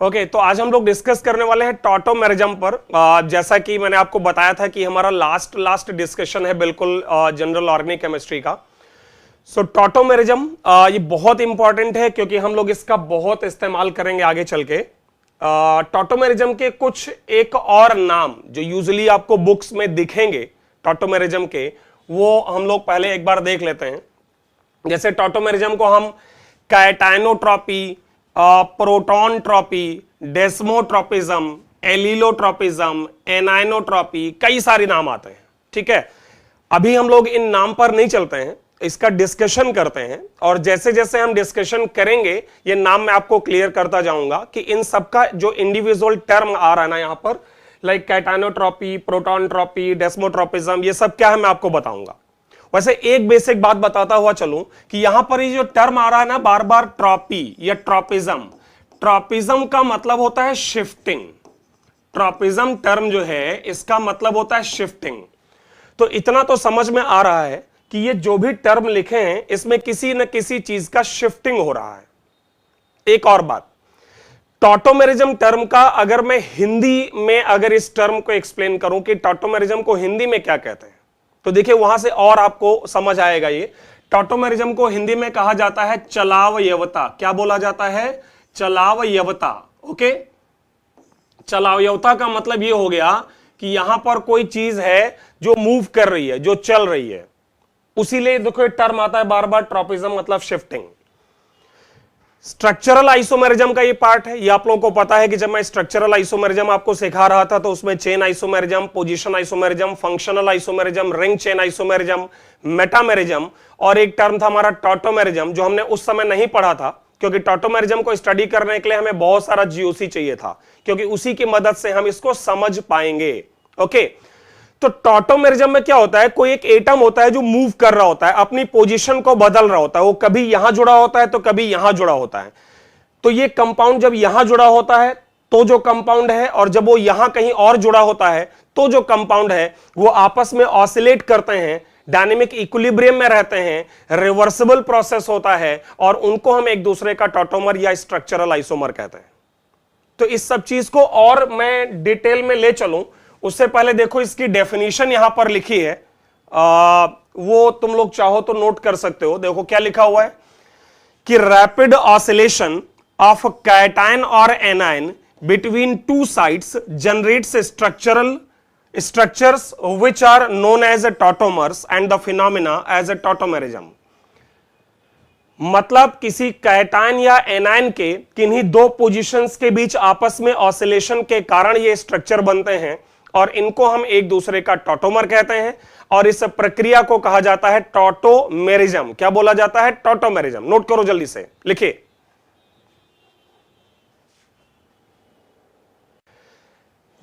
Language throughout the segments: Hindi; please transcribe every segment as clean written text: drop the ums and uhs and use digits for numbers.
ओके तो आज हम लोग डिस्कस करने वाले हैं टॉटोमेरिज्म पर। जैसा कि मैंने आपको बताया था कि हमारा लास्ट डिस्कशन है बिल्कुल जनरल ऑर्गेनिक केमिस्ट्री का। सो टॉटोमेरिज्म ये बहुत इंपॉर्टेंट है क्योंकि हम लोग इसका बहुत इस्तेमाल करेंगे आगे चल के। टॉटोमेरिज्म के कुछ एक और नाम जो यूजुअली आपको बुक्स में दिखेंगे टॉटोमेरिज्म के, वो हम लोग पहले एक बार देख लेते हैं। जैसे टॉटोमेरिज्म को हम कैटायनोट्रॉपी, प्रोटॉन ट्रॉपी, डेस्मोट्रॉपिज्म, एलिलोट्रॉपिज्म, एनाइनोट्रॉपी, कई सारे नाम आते हैं। ठीक है, अभी हम लोग इन नाम पर नहीं चलते हैं, इसका डिस्कशन करते हैं और जैसे जैसे हम डिस्कशन करेंगे ये नाम मैं आपको क्लियर करता जाऊंगा कि इन सबका जो इंडिविजुअल टर्म आ रहा है ना यहां पर, लाइक कैटायनोट्रॉपी, प्रोटॉन ट्रॉपी, डेस्मोट्रॉपिज्म, ये सब क्या है मैं आपको बताऊंगा। वैसे एक बेसिक बात बताता हुआ चलूं कि यहां पर ये जो टर्म आ रहा है ना बार बार ट्रॉपी या ट्रॉपिज्म, ट्रॉपिज्म का मतलब होता है शिफ्टिंग। ट्रॉपिज्म टर्म जो है इसका मतलब होता है शिफ्टिंग। तो इतना तो समझ में आ रहा है कि ये जो भी टर्म लिखे हैं इसमें किसी न किसी चीज का शिफ्टिंग हो रहा है। एक और बात, टॉटोमेरिज्म टर्म का अगर मैं हिंदी में अगर इस टर्म को एक्सप्लेन करूं कि टॉटोमेरिज्म को हिंदी में क्या कहते हैं, तो देखिए वहां से और आपको समझ आएगा। ये टॉटोमेरिज्म को हिंदी में कहा जाता है चलावयवता। क्या बोला जाता है? चलावयवता। ओके, चलावयवता का मतलब ये हो गया कि यहां पर कोई चीज है जो मूव कर रही है, जो चल रही है, उसीलिए देखो टर्म आता है बार बार ट्रॉपिज्म मतलब शिफ्टिंग। स्ट्रक्चरल आइसोमेरिज्म का ये पार्ट है, ये आप लोगों को पता है कि जब मैं स्ट्रक्चरल आइसोमेरिज्म आपको सिखा रहा था तो उसमें chain isomerism, position isomerism, functional isomerism, ring chain isomerism, metamerism और एक टर्म था हमारा टॉटोमेरिज्म जो हमने उस समय नहीं पढ़ा था क्योंकि टॉटोमेरिज्म को स्टडी करने के लिए हमें बहुत सारा जीओसी चाहिए था क्योंकि उसी की मदद से हम इसको समझ पाएंगे। ओके, तो टॉटोमेरिज्म में क्या होता है, कोई एक एटम होता है जो मूव कर रहा होता है, अपनी पोजीशन को बदल रहा होता है, वो कभी यहां जुड़ा होता है तो कभी यहां जुड़ा होता है। तो ये कंपाउंड जब यहां जुड़ा होता है तो जो कंपाउंड है, और जब वो यहां कहीं और जुड़ा होता है तो जो कंपाउंड है वो आपस में ऑसिलेट करते हैं, डायनेमिक इक्विलिब्रियम में रहते हैं, रिवर्सिबल प्रोसेस होता है और उनको हम एक दूसरे का टॉटोमर या स्ट्रक्चरल आइसोमर कहते हैं। तो इस सब चीज को और मैं डिटेल में ले चलूं उससे पहले देखो इसकी डेफिनेशन यहां पर लिखी है, वो तुम लोग चाहो तो नोट कर सकते हो। देखो क्या लिखा हुआ है कि रैपिड ऑसिलेशन ऑफ कैटायन और anion between two sites generates structures which are known as tautomers and the phenomena as a tautomerism। मतलब किसी कैटायन या एनायन के किन्हीं दो पोजीशंस के बीच आपस में ऑसिलेशन के कारण ये स्ट्रक्चर बनते हैं और इनको हम एक दूसरे का टॉटोमर कहते हैं और इस प्रक्रिया को कहा जाता है टॉटोमेरिज्म। क्या बोला जाता है? टॉटोमेरिज्म। नोट करो जल्दी से, लिखिए।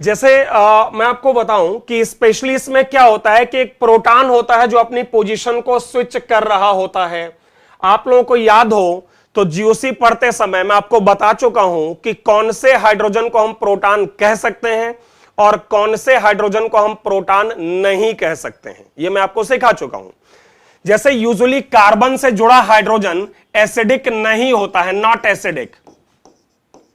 जैसे मैं आपको बताऊं कि स्पेशली इसमें क्या होता है कि एक प्रोटॉन होता है जो अपनी पोजीशन को स्विच कर रहा होता है। आप लोगों को याद हो तो जीओसी पढ़ते समय मैं आपको बता चुका हूं कि कौन से हाइड्रोजन को हम प्रोटॉन कह सकते हैं और कौन से हाइड्रोजन को हम प्रोटॉन नहीं कह सकते हैं, यह मैं आपको सिखा चुका हूं। जैसे यूजुअली कार्बन से जुड़ा हाइड्रोजन एसिडिक नहीं होता है, नॉट एसिडिक।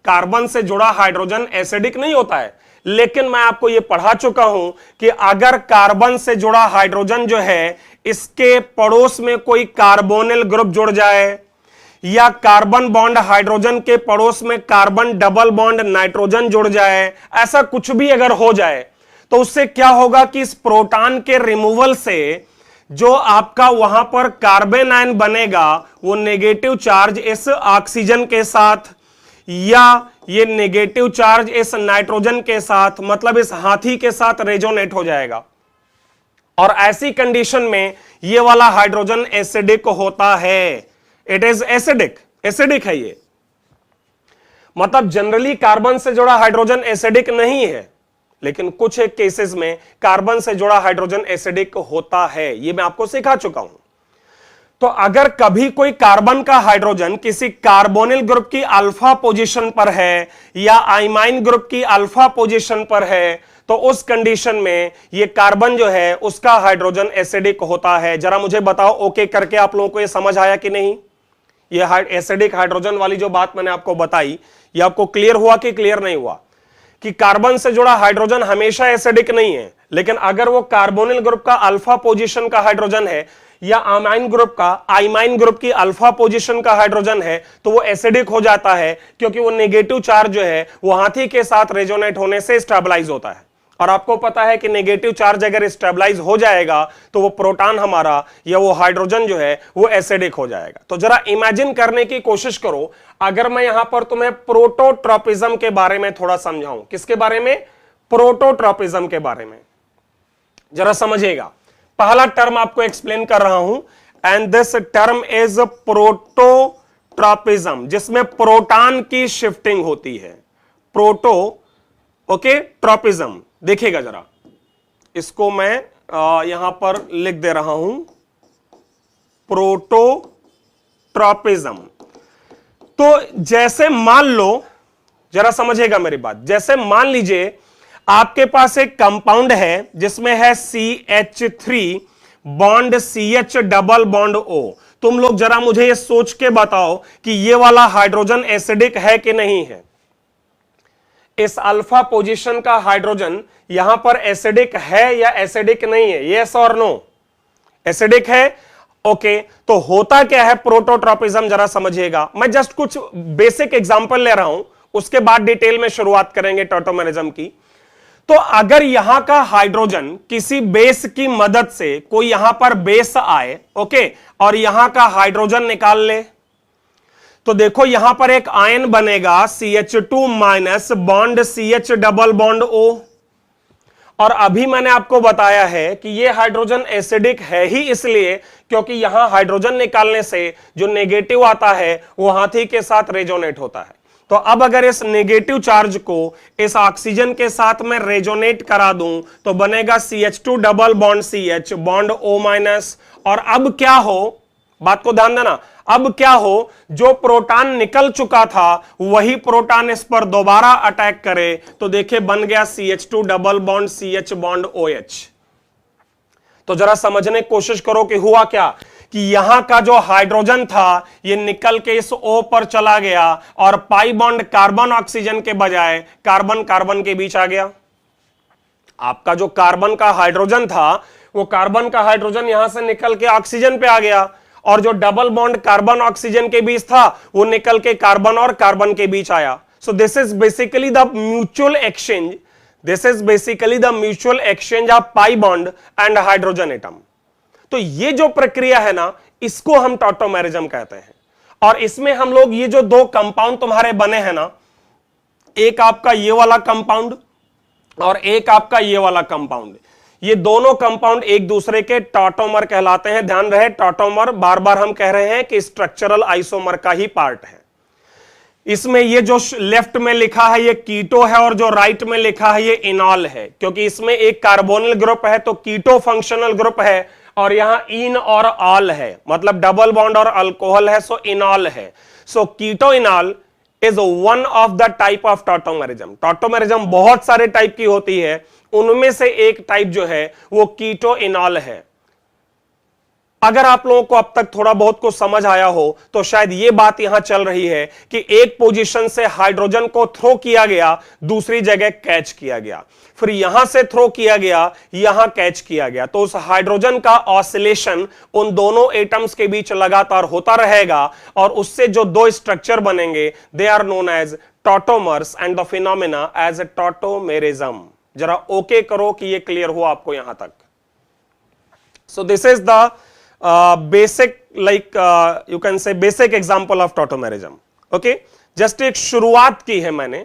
कार्बन से जुड़ा हाइड्रोजन एसिडिक नहीं होता है, लेकिन मैं आपको यह पढ़ा चुका हूं कि अगर कार्बन से जुड़ा हाइड्रोजन जो है इसके पड़ोस में कोई कार्बोनिल ग्रुप जुड़ जाए या कार्बन बॉन्ड हाइड्रोजन के पड़ोस में कार्बन डबल बॉन्ड नाइट्रोजन जुड़ जाए, ऐसा कुछ भी अगर हो जाए तो उससे क्या होगा कि इस प्रोटॉन के रिमूवल से जो आपका वहां पर कार्बन आयन बनेगा वो नेगेटिव चार्ज इस ऑक्सीजन के साथ या ये नेगेटिव चार्ज इस नाइट्रोजन के साथ, मतलब इस हाथी के साथ रेजोनेट हो जाएगा और ऐसी कंडीशन में ये वाला हाइड्रोजन एसिडिक होता है। इट इज एसिडिक, एसिडिक है ये। मतलब जनरली कार्बन से जुड़ा हाइड्रोजन एसिडिक नहीं है, लेकिन कुछ एक केसेस में कार्बन से जुड़ा हाइड्रोजन एसिडिक होता है, ये मैं आपको सिखा चुका हूं। तो अगर कभी कोई कार्बन का हाइड्रोजन किसी कार्बोनिल ग्रुप की अल्फा पोजीशन पर है या आइमाइन ग्रुप की अल्फा पोजीशन पर है तो उस कंडीशन में ये कार्बन जो है उसका हाइड्रोजन एसिडिक होता है। जरा मुझे बताओ ओके करके आप लोगों को ये समझ आया कि नहीं? ये एसिडिक हाइड्रोजन वाली जो बात मैंने आपको बताई ये आपको क्लियर हुआ कि क्लियर नहीं हुआ कि कार्बन से जुड़ा हाइड्रोजन हमेशा एसिडिक नहीं है, लेकिन अगर वो कार्बोनिल ग्रुप का अल्फा पोजीशन का हाइड्रोजन है या अमाइन ग्रुप का आइमाइन ग्रुप की अल्फा पोजीशन का हाइड्रोजन है तो वो एसिडिक हो जाता है, क्योंकि वो नेगेटिव चार्ज जो है वो हाथी के साथ रेजोनेट होने से स्टेबलाइज होता है। और आपको पता है कि नेगेटिव चार्ज अगर स्टेबलाइज हो जाएगा तो वो प्रोटॉन हमारा या वो हाइड्रोजन जो है वो एसिडिक हो जाएगा। तो जरा इमेजिन करने की कोशिश करो, अगर मैं यहां पर तुम्हें प्रोटोट्रॉपिज्म के बारे में थोड़ा समझाऊं। किसके बारे में? प्रोटोट्रॉपिज्म के बारे में। जरा समझिएगा, पहला टर्म आपको एक्सप्लेन कर रहा हूं, एंड दिस टर्म इज प्रोटोट्रॉपिज्म, जिसमें प्रोटॉन की शिफ्टिंग होती है। प्रोटो ओके ट्रॉपिज्म, देखिएगा जरा, इसको मैं यहां पर लिख दे रहा हूं, प्रोटोट्रॉपिज्म। तो जैसे मान लो, जरा समझिएगा मेरी बात, जैसे मान लीजिए आपके पास एक कंपाउंड है जिसमें है CH3 bond CH double bond O। तुम लोग जरा मुझे ये सोच के बताओ कि ये वाला हाइड्रोजन एसिडिक है कि नहीं है? इस अल्फा पोजीशन का हाइड्रोजन यहां पर एसिडिक है या एसिडिक नहीं है? यस और नो? एसिडिक है। ओके, तो होता क्या है प्रोटोट्रॉपिज्म, जरा समझिएगा। मैं जस्ट कुछ बेसिक एग्जांपल ले रहा हूं, उसके बाद डिटेल में शुरुआत करेंगे टॉटोमेरिज्म की। तो अगर यहां का हाइड्रोजन किसी बेस की मदद से कोई यहां पर बेस आए, ओके, और यहां का हाइड्रोजन निकाल ले, तो देखो यहां पर एक आयन बनेगा CH2 minus bond CH double bond O। और अभी मैंने आपको बताया है कि यह हाइड्रोजन एसिडिक है ही इसलिए क्योंकि यहां हाइड्रोजन निकालने से जो नेगेटिव आता है वो हाथी के साथ रेजोनेट होता है। तो अब अगर इस नेगेटिव चार्ज को इस ऑक्सीजन के साथ में रेजोनेट करा दूं तो बनेगा CH2 double bond CH bond O minus. और अब क्या हो, बात को ध्यान देना, अब क्या हो, जो प्रोटॉन निकल चुका था वही प्रोटॉन इस पर दोबारा अटैक करे तो देखिए बन गया CH2 double bond CH bond OH। तो जरा समझने की कोशिश करो कि हुआ क्या, कि यहां का जो हाइड्रोजन था ये निकल के इस O पर चला गया और पाई बॉन्ड कार्बन ऑक्सीजन के बजाय कार्बन कार्बन के बीच आ गया। आपका जो कार्बन का हाइड्रोजन था वो कार्बन का हाइड्रोजन यहां से निकल के ऑक्सीजन पे आ गया, और जो डबल बॉन्ड कार्बन ऑक्सीजन के बीच था वो निकल के कार्बन और कार्बन के बीच आया। सो this is basically the mutual exchange, this is basically the mutual exchange of pi bond and hydrogen atom. तो ये जो प्रक्रिया है ना, इसको हम टॉटोमेरिज्म कहते हैं। और इसमें हम लोग ये जो दो कंपाउंड तुम्हारे बने हैं ना, एक आपका ये वाला कंपाउंड और एक आपका ये वाला कंपाउंड, ये दोनों कंपाउंड एक दूसरे के टॉटोमर कहलाते हैं। ध्यान रहे, टॉटोमर बार बार हम कह रहे हैं कि स्ट्रक्चरल आइसोमर का ही पार्ट है। इसमें ये जो लेफ्ट में लिखा है ये कीटो है और जो राइट में लिखा है ये इनॉल है, क्योंकि इसमें एक कार्बोनिल ग्रुप है तो कीटो फंक्शनल ग्रुप है, और यहां इन और ऑल है, मतलब डबल बॉन्ड और अल्कोहल है, सो इनॉल है। So keto enol is one of the type of tautomerism. Tautomerism बहुत सारे टाइप की होती है, उनमें से एक टाइप जो है वो कीटो इनॉल है। अगर आप लोगों को अब तक थोड़ा बहुत को समझ आया हो तो शायद ये बात यहां चल रही है कि एक पोजीशन से हाइड्रोजन को थ्रो किया गया, दूसरी जगह कैच किया गया, फिर यहां से थ्रो किया गया, यहां कैच किया गया, तो उस हाइड्रोजन का ऑसिलेशन उन दोनों एटम्स के बीच लगातार होता रहेगा और उससे जो दो स्ट्रक्चर बनेंगे they are known as tautomers and the phenomena as a tautomerism. जरा ओके करो कि ये क्लियर हुआ आपको यहां तक। So this is the basic like you can say basic example of tautomerism. okay, just एक शुरुआत की है मैंने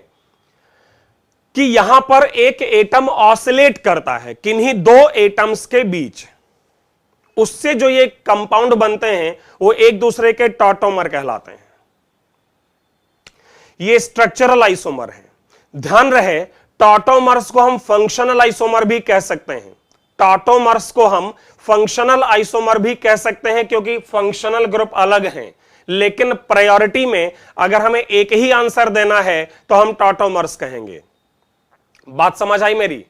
कि यहां पर एक एटम ऑसिलेट करता है किन्हीं दो एटम्स के बीच, उससे जो ये कंपाउंड बनते हैं वो एक दूसरे के टॉटोमर कहलाते हैं। ये स्ट्रक्चरल आइसोमर है। ध्यान रहे, टॉटोमर्स को हम फंक्शनल आइसोमर भी कह सकते हैं, टॉटोमर्स को हम फंक्शनल आइसोमर भी कह सकते हैं, क्योंकि फंक्शनल ग्रुप अलग हैं, लेकिन प्रायोरिटी में अगर हमें एक ही आंसर देना है तो हम टॉटोमर्स कहेंगे। बात समझ आई मेरी?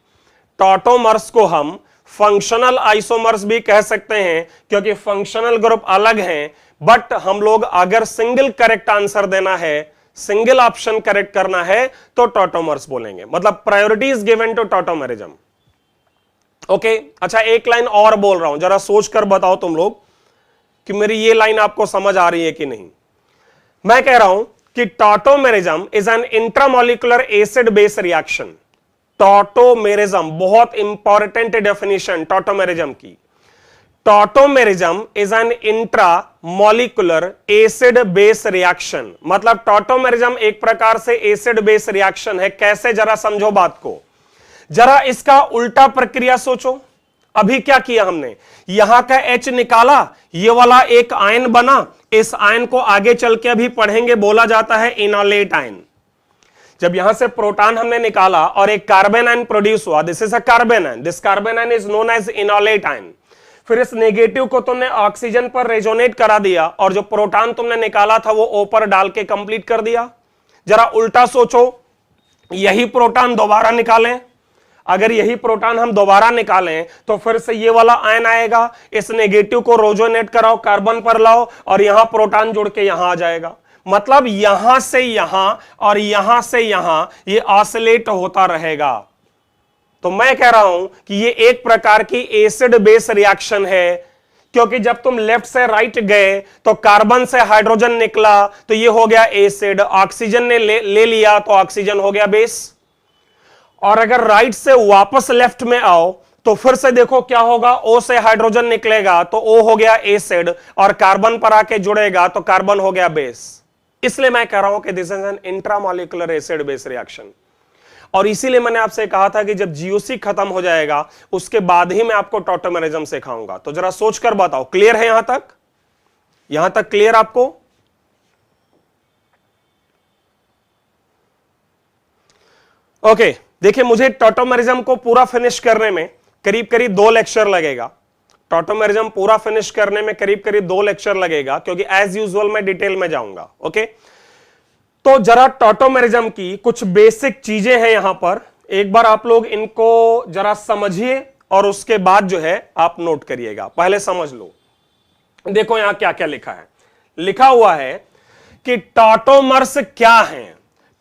टॉटोमर्स को हम फंक्शनल आइसोमर्स भी कह सकते हैं क्योंकि फंक्शनल ग्रुप अलग हैं, बट हम लोग अगर सिंगल करेक्ट आंसर देना है, सिंगल ऑप्शन करेक्ट करना है तो टॉटोमर्स बोलेंगे, मतलब priority is given to tautomerism. Okay, अच्छा एक लाइन और बोल रहा हूं, जरा सोच कर बताओ तुम लोग कि मेरी ये लाइन आपको समझ आ रही है कि नहीं। मैं कह रहा हूं कि tautomerism is an intramolecular acid base reaction. Tautomerism, बहुत इंपॉर्टेंट डेफिनेशन टॉटोमेरिज्म की। Tautomerism is an intramolecular acid base reaction, मतलब टॉटोमेरिज्म एक प्रकार से एसिड बेस रिएक्शन है। कैसे, जरा समझो बात को। जरा इसका उल्टा प्रक्रिया सोचो। अभी क्या किया हमने, यहां का H निकाला, ये वाला एक आयन बना, इस आयन को आगे चल के अभी पढ़ेंगे, बोला जाता है इनोलेट आयन। जब यहां से प्रोटॉन हमने निकाला और एक कार्बन आयन प्रोड्यूस हुआ, this is a carbon ion, this carbon ion is known as enolate ion. फिर इस नेगेटिव को तुमने ऑक्सीजन पर रेजोनेट करा दिया और जो प्रोटॉन तुमने निकाला था वो O पर डाल के कंप्लीट कर दिया। जरा उल्टा सोचो, यही प्रोटॉन दोबारा निकालें, अगर यही प्रोटॉन हम दोबारा निकालें तो फिर से ये वाला आयन आएगा, इस नेगेटिव को रेजोनेट कराओ, कार्बन पर लाओ और यहां प्रोटॉन जुड़ के यहां आ जाएगा। मतलब यहां से यहां और यहां से यहां ये ऑसिलेट होता रहेगा। तो मैं कह रहा हूं कि ये एक प्रकार की एसिड बेस रिएक्शन है, क्योंकि जब तुम लेफ्ट से राइट गए तो कार्बन से हाइड्रोजन निकला तो ये हो गया एसिड, ऑक्सीजन ने ले लिया तो ऑक्सीजन हो गया बेस। और अगर राइट से वापस लेफ्ट में आओ तो फिर से देखो क्या होगा, O से हाइड्रोजन निकलेगा तो O हो गया एसिड और कार्बन पर आके जुड़ेगा तो कार्बन हो गया बेस। इसलिए मैं कह रहा हूं कि this is an intramolecular acid base reaction. और इसीलिए मैंने आपसे कहा था कि जब जीओसी खत्म हो जाएगा उसके बाद ही मैं आपको टॉटोमेरिज्म सिखाऊंगा। तो जरा सोचकर बताओ, क्लियर है यहां तक? यहां तक क्लियर आपको? ओके, देखिए मुझे टॉटोमेरिज्म को पूरा फिनिश करने में करीब करीब 2 लेक्चर लगेगा। टॉटोमेरिज्म पूरा फिनिश करने में करीब करीब 2 लेक्चर लगेगा, क्योंकि एज यूजुअल मैं डिटेल में जाऊंगा। ओके, तो जरा टॉटोमेरिज्म की कुछ बेसिक चीजें हैं यहां पर, एक बार आप लोग इनको जरा समझिए और उसके बाद जो है आप नोट करिएगा। पहले समझ लो, देखो यहां क्या क्या लिखा है। लिखा हुआ है कि टॉटोमर्स क्या हैं।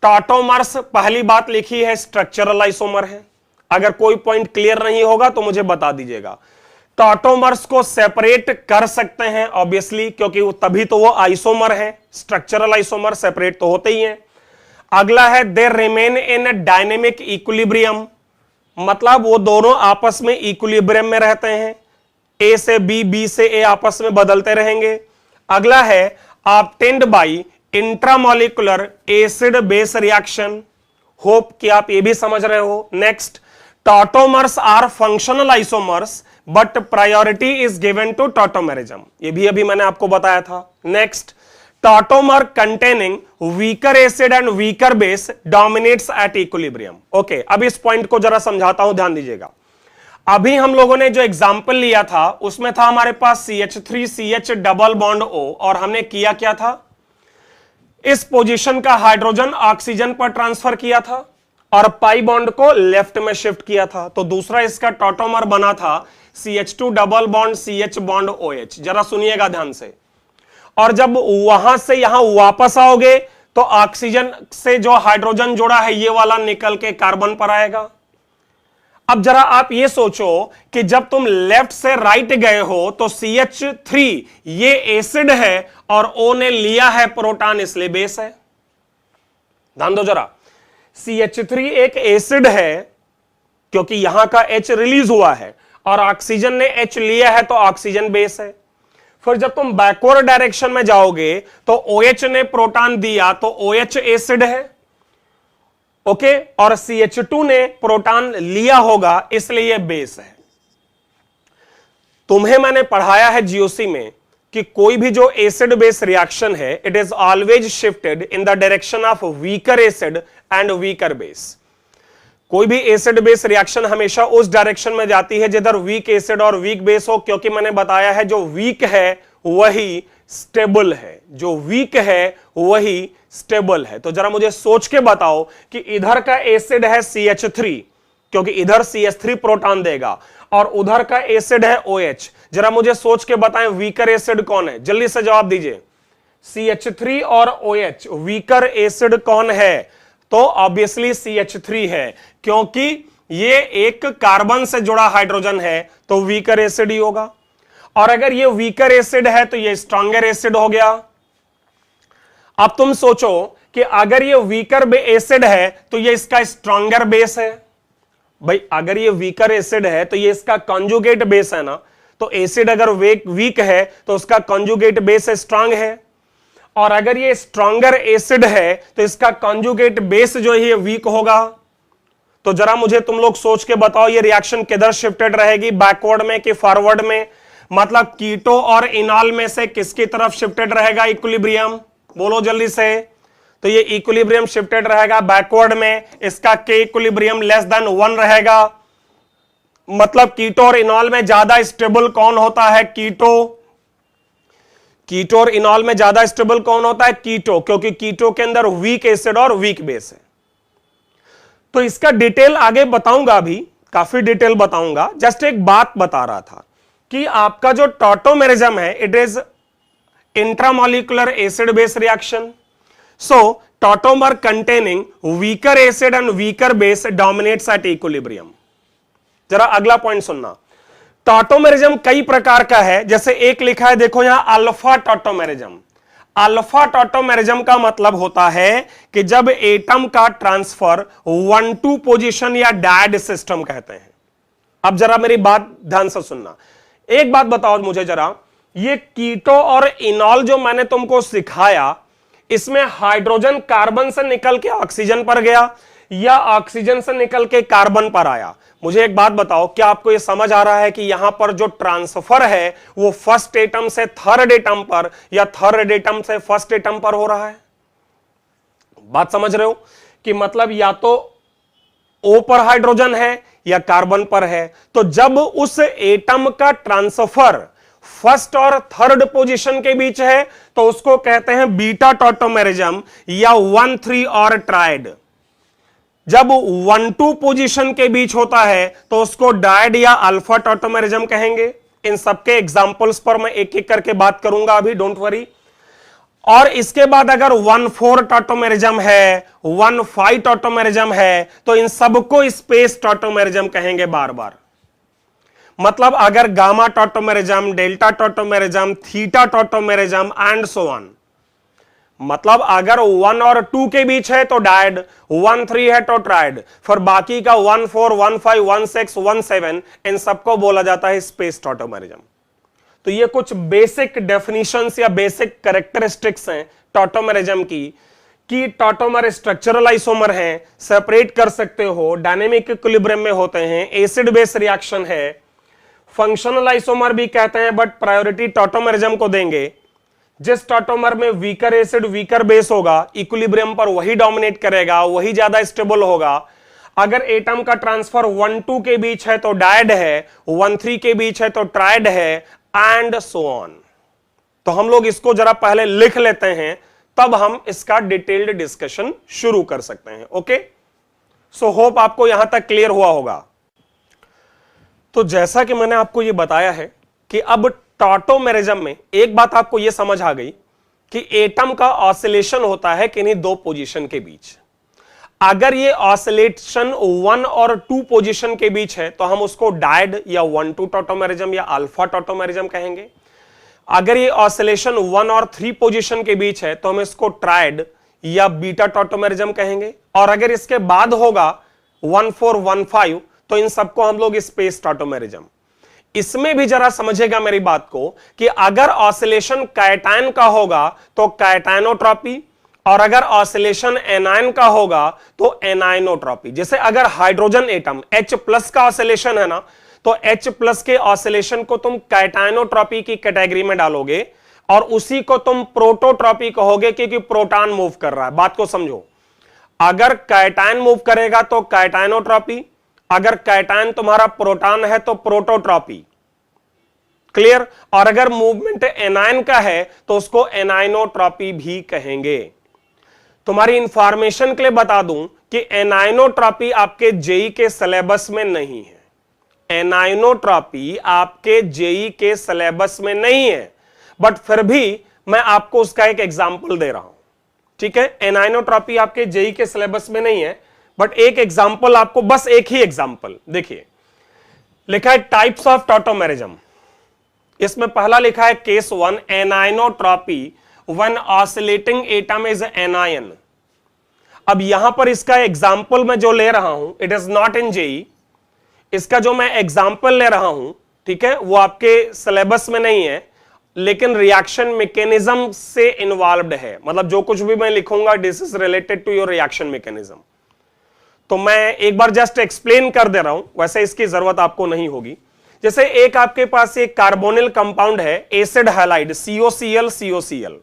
टॉटोमर्स, पहली बात लिखी है, स्ट्रक्चरल आइसोमर है। अगर कोई पॉइंट क्लियर नहीं होगा तो मुझे बता दीजिएगा। टॉटोमर्स को सेपरेट कर सकते हैं ऑब्वियसली, क्योंकि वो तभी तो वो आइसोमर है। स्ट्रक्चरल आइसोमर सेपरेट तो होते ही हैं। अगला है they remain in dynamic equilibrium, मतलब वो दोनों आपस में इक्विलिब्रियम में रहते हैं। ए से बी, बी से ए आपस में बदलते रहेंगे। अगला है obtained by intramolecular acid base reaction. Hope कि आप ये भी समझ रहे हो। Next, tautomers are functional isomers but priority is given to tautomerism, ये भी अभी मैंने आपको बताया था। Next, tautomer containing weaker acid and weaker base dominates at equilibrium. Okay, अब इस पॉइंट को जरा समझाता हूं, ध्यान दीजिएगा। अभी हम लोगों ने जो एग्जाम्पल लिया था उसमें था हमारे पास CH3CH डबल बॉन्ड O, और हमने किया क्या था, इस पोजीशन का हाइड्रोजन ऑक्सीजन पर ट्रांसफर किया था और पाई बॉन्ड को लेफ्ट में शिफ्ट किया था। तो दूसरा इसका टॉटोमर बना था CH2 double bond CH bond OH। जरा सुनिएगा ध्यान से। और जब वहां से यहां वापस आओगे तो ऑक्सीजन से जो हाइड्रोजन जुड़ा है ये वाला निकल के कार्बन पर आएगा। अब जरा आप ये सोचो कि जब तुम लेफ्ट से राइट गए हो तो CH3 ये एसिड है और O ने लिया है प्रोटॉन, इसलिए बेस है। ध्यान दो जरा, CH3 एक एसिड है क्योंकि यहां का H रिलीज हुआ है और ऑक्सीजन ने H लिया है तो ऑक्सीजन बेस है। फिर जब तुम बैकवर्ड डायरेक्शन में जाओगे तो OH ने प्रोटॉन दिया तो OH एसिड है। ओके, और CH2 ने प्रोटॉन लिया होगा इसलिए बेस है। तुम्हें मैंने पढ़ाया है जीओसी में कि कोई भी जो एसिड बेस रिएक्शन है it is always shifted in the direction of weaker acid and weaker base. कोई भी एसिड बेस रिएक्शन हमेशा उस डायरेक्शन में जाती है जिधर वीक एसिड और वीक बेस हो, क्योंकि मैंने बताया है जो वीक है वही स्टेबल है, जो वीक है वही स्टेबल है। तो जरा मुझे सोच के बताओ कि इधर का एसिड है CH3 क्योंकि इधर CH3 प्रोटॉन देगा और उधर का एसिड है OH। जरा मुझे सोच के बताएं वीकर एसिड कौन है, जल्दी से जवाब दीजिए। CH3 और OH वीकर एसिड कौन है? तो ऑब्वियसली CH3 है, क्योंकि ये एक कार्बन से जुड़ा हाइड्रोजन है तो वीकर एसिड ही होगा। और अगर ये वीकर एसिड है तो ये स्ट्रॉन्गर एसिड हो गया। अब तुम सोचो कि अगर ये वीकर एसिड है तो ये इसका स्ट्रॉन्गर बेस है। भाई अगर ये वीकर एसिड है तो ये इसका कॉन्जुगेट बेस है ना, तो एसिड अगर वीक है तो उसका कॉन्जुगेट बेस स्ट्रांग है, और अगर ये स्ट्रॉन्गर एसिड है तो इसका कॉन्जुगेट बेस जो है ये वीक होगा। तो जरा मुझे तुम लोग सोच के बताओ ये रिएक्शन किधर शिफ्टेड रहेगी, बैकवर्ड में कि फॉरवर्ड में? मतलब कीटो और इनॉल में से किसकी तरफ शिफ्टेड रहेगा इक्विलिब्रियम? बोलो जल्दी से। तो ये इक्विलिब्रियम शिफ्टेड रहेगा बैकवर्ड में, इसका के इक्विलिब्रियम लेस देन 1 रहेगा। मतलब कीटो और इनॉल में ज्यादा स्टेबल कौन होता है? कीटो और इनॉल में ज्यादा स्टेबल कौन होता है? कीटो, क्योंकि कीटो के अंदर वीक एसिड और वीक बेस है। तो इसका डिटेल आगे बताऊंगा, अभी काफी डिटेल बताऊंगा। जस्ट एक बात बता रहा था कि आपका जो टॉटोमेरिज्म है it is intramolecular acid base reaction. So, tautomer containing weaker acid and weaker base dominates at equilibrium. जरा अगला पॉइंट सुनना। टॉटोमेरिज्म कई प्रकार का है, जैसे एक लिखा है देखो यहां अल्फा टॉटोमेरिज्म। अल्फा टॉटोमेरिज्म का मतलब होता है कि जब एटम का ट्रांसफर 1-2 पोजीशन या डायड सिस्टम कहते हैं। अब जरा मेरी बात ध्यान से सुनना। एक बात बताओ मुझे जरा, ये कीटो और इनॉल जो मैंने तुमको सिखाया, इसमें हाइड्रोजन कार्बन से निकल के ऑक्सीजन पर गया या ऑक्सीजन से निकल के कार्बन पर आया? मुझे एक बात बताओ, क्या आपको यह समझ आ रहा है कि यहां पर जो ट्रांसफर है वो फर्स्ट एटम से थर्ड एटम पर या थर्ड एटम से फर्स्ट एटम पर हो रहा है? बात समझ रहे हो कि मतलब या तो O पर हाइड्रोजन है या कार्बन पर है। तो जब उस एटम का ट्रांसफर फर्स्ट और थर्ड पोजीशन के बीच है तो उसको कहते हैं बीटा टॉटोमेरिज्म या 1-3 और ट्राइड। जब 1-2 पोजीशन के बीच होता है तो उसको डायड या अल्फा टॉटोमेरिज्म कहेंगे। इन सबके एग्जांपल्स पर मैं एक एक करके बात करूंगा अभी, डोंट वरी। और इसके बाद अगर 1-4 टॉटोमेरिज्म है, 1-5 टॉटोमेरिज्म है, तो इन सबको स्पेस टॉटोमेरिज्म कहेंगे बार बार। मतलब अगर gamma tautomerism, delta tautomerism, theta tautomerism and so on, मतलब अगर 1 और 2 के बीच है तो डायड, 1-3 है तो ट्राइड, फिर बाकी का 1-4, 1-5, 1-6, 1-7 इन सबको बोला जाता है स्पेस टॉटोमेरिज्म। तो ये कुछ बेसिक डेफिनेशंस या बेसिक कैरेक्टरिस्टिक्स हैं टॉटोमेरिज्म की, कि टॉटोमर स्ट्रक्चरल आइसोमर हैं, सेपरेट कर सकते हो, डायनेमिक इक्विलिब्रियम में होते हैं, एसिड बेस रिएक्शन है, फंक्शनल आइसोमर भी कहते हैं, बट प्रायोरिटी टॉटोमेरिज्म को देंगे। जिस टॉटोमर में वीकर एसिड वीकर बेस होगा इक्विलिब्रियम पर वही डोमिनेट करेगा, वही ज्यादा स्टेबल होगा। अगर एटम का ट्रांसफर 1-2 के बीच है तो डायड है, 1-3 के बीच है तो ट्राइड है, एंड सो ऑन। तो हम लोग इसको जरा पहले लिख लेते हैं, तब हम इसका डिटेल्ड डिस्कशन शुरू कर सकते हैं। ओके, सो होप आपको यहां तक क्लियर हुआ होगा। तो जैसा कि मैंने आपको यह बताया है कि अब टॉटोमेरिज्म में एक बात आपको यह समझ आ गई कि एटम का ऑसिलेशन होता है किन्हीं 2 पोजीशन के बीच। अगर ये ऑसिलेशन 1 और 2 पोजीशन के बीच है तो हम उसको डायड या 1-2 टॉटोमेरिज्म या अल्फा टॉटोमेरिज्म कहेंगे। अगर ये ऑसिलेशन 1 और 3 पोजीशन के बीच है तो हम इसको ट्राइड या बीटा टॉटोमेरिज्म कहेंगे। और अगर इसके बाद होगा 1-4, 1-5 तो इन सबको हम लोग स्पेस टॉटोमेरिज्म। इसमें भी जरा समझेगा मेरी बात को कि अगर ऑसिलेशन कैटायन का होगा तो कैटायनोट्रॉपी, और अगर ऑसिलेशन एनायन का होगा तो एनायनोट्रॉपी। जैसे अगर हाइड्रोजन एटम H+ का ऑसिलेशन है ना, तो H+ के ऑसिलेशन को तुम कैटायनोट्रॉपी की कैटेगरी में डालोगे और उसी को तुम प्रोटोट्रॉपी कहोगे क्योंकि प्रोटॉन मूव कर रहा है। बात को समझो, अगर कैटायन मूव करेगा तो कैटायनोट्रॉपी, अगर कैटायन तुम्हारा प्रोटॉन है तो प्रोटोट्रॉपी। क्लियर? और अगर मूवमेंट एनायन का है तो उसको एनायनोट्रॉपी भी कहेंगे। तुम्हारी इंफॉर्मेशन के लिए बता दूं कि एनायनोट्रॉपी आपके जेई के सिलेबस में नहीं है। एनायनोट्रॉपी आपके जेई के सिलेबस में नहीं है, बट फिर भी मैं आपको उसका एक एग्जाम्पल दे रहा हूं, ठीक है। एनाइनोट्रॉपी आपके जेई के सिलेबस में नहीं है, बट एक एग्जाम्पल आपको, बस एक ही एग्जाम्पल देखिए। लिखा है टाइप्स ऑफ टॉटोमेरिज्म, इसमें पहला लिखा है case 1, anionotropy when oscillating atom is anion. अब यहां पर इसका एग्जाम्पल मैं जो ले रहा हूं, it is not in JEE, इसका जो मैं एग्जाम्पल ले रहा हूं, ठीक है, वो आपके सिलेबस में नहीं है, लेकिन रिएक्शन मैकेनिज्म से इन्वॉल्व्ड है। मतलब जो कुछ भी मैं लिखूंगा, this is related to your reaction mechanism. तो मैं एक बार जस्ट एक्सप्लेन कर दे रहा हूं, वैसे इसकी जरूरत आपको नहीं होगी। जैसे एक आपके पास एक कार्बोनिल कंपाउंड है, एसिड हैलाइड COCl COCl,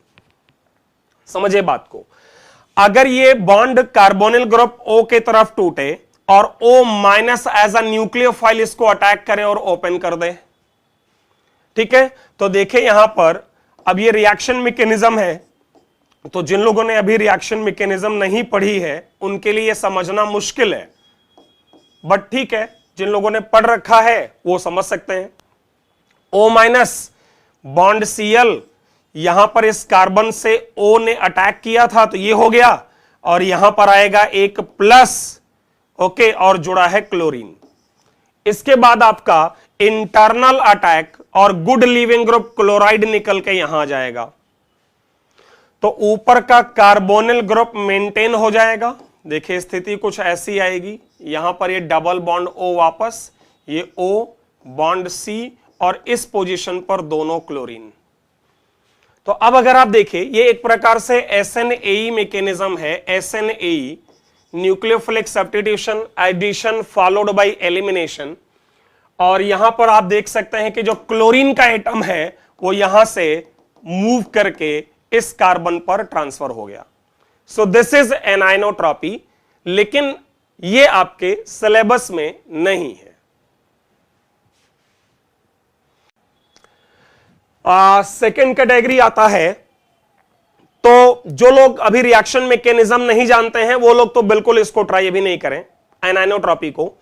समझिए बात को। अगर ये बॉन्ड कार्बोनिल ग्रुप O के तरफ टूटे और O minus as a nucleophile इसको अटैक करे और ओपन कर दे, ठीक है, तो देखिए यहां पर अब ये रिएक्शन मैकेनिज्म है। तो जिन लोगों ने अभी रिएक्शन मैकेनिज्म नहीं पढ़ी है उनके लिए यह समझना मुश्किल है, बट ठीक है, जिन लोगों ने पढ़ रखा है वो समझ सकते हैं। O माइनस बॉन्ड Cl, यहां पर इस कार्बन से O ने अटैक किया था तो ये हो गया, और यहां पर आएगा एक प्लस, ओके, और जुड़ा है क्लोरीन। इसके बाद आपका इंटरनल अटैक और गुड लीविंग ग्रुप क्लोराइड निकल के यहां आ जाएगा, तो ऊपर का कार्बोनिल ग्रुप मेंटेन हो जाएगा। देखिए स्थिति कुछ ऐसी आएगी, यहां पर ये डबल बॉन्ड O वापस, ये O बॉन्ड C, और इस पोजीशन पर दोनों क्लोरीन। तो अब अगर आप देखिए, ये एक प्रकार से SNAE मैकेनिज्म है। SNAE, nucleophilic substitution, addition followed by elimination. और यहां पर आप देख सकते हैं कि जो क्लोरीन का एटम है वो यहां से मूव करके इस कार्बन पर ट्रांसफर हो गया। सो दिस इज एनाइनोट्रॉपी, लेकिन ये आपके सिलेबस में नहीं है। सेकेंड कैटेगरी आता है, तो जो लोग अभी रिएक्शन मैकेनिज्म नहीं जानते हैं वो लोग तो बिल्कुल इसको ट्राई भी नहीं करें, एनाइनोट्रॉपी को।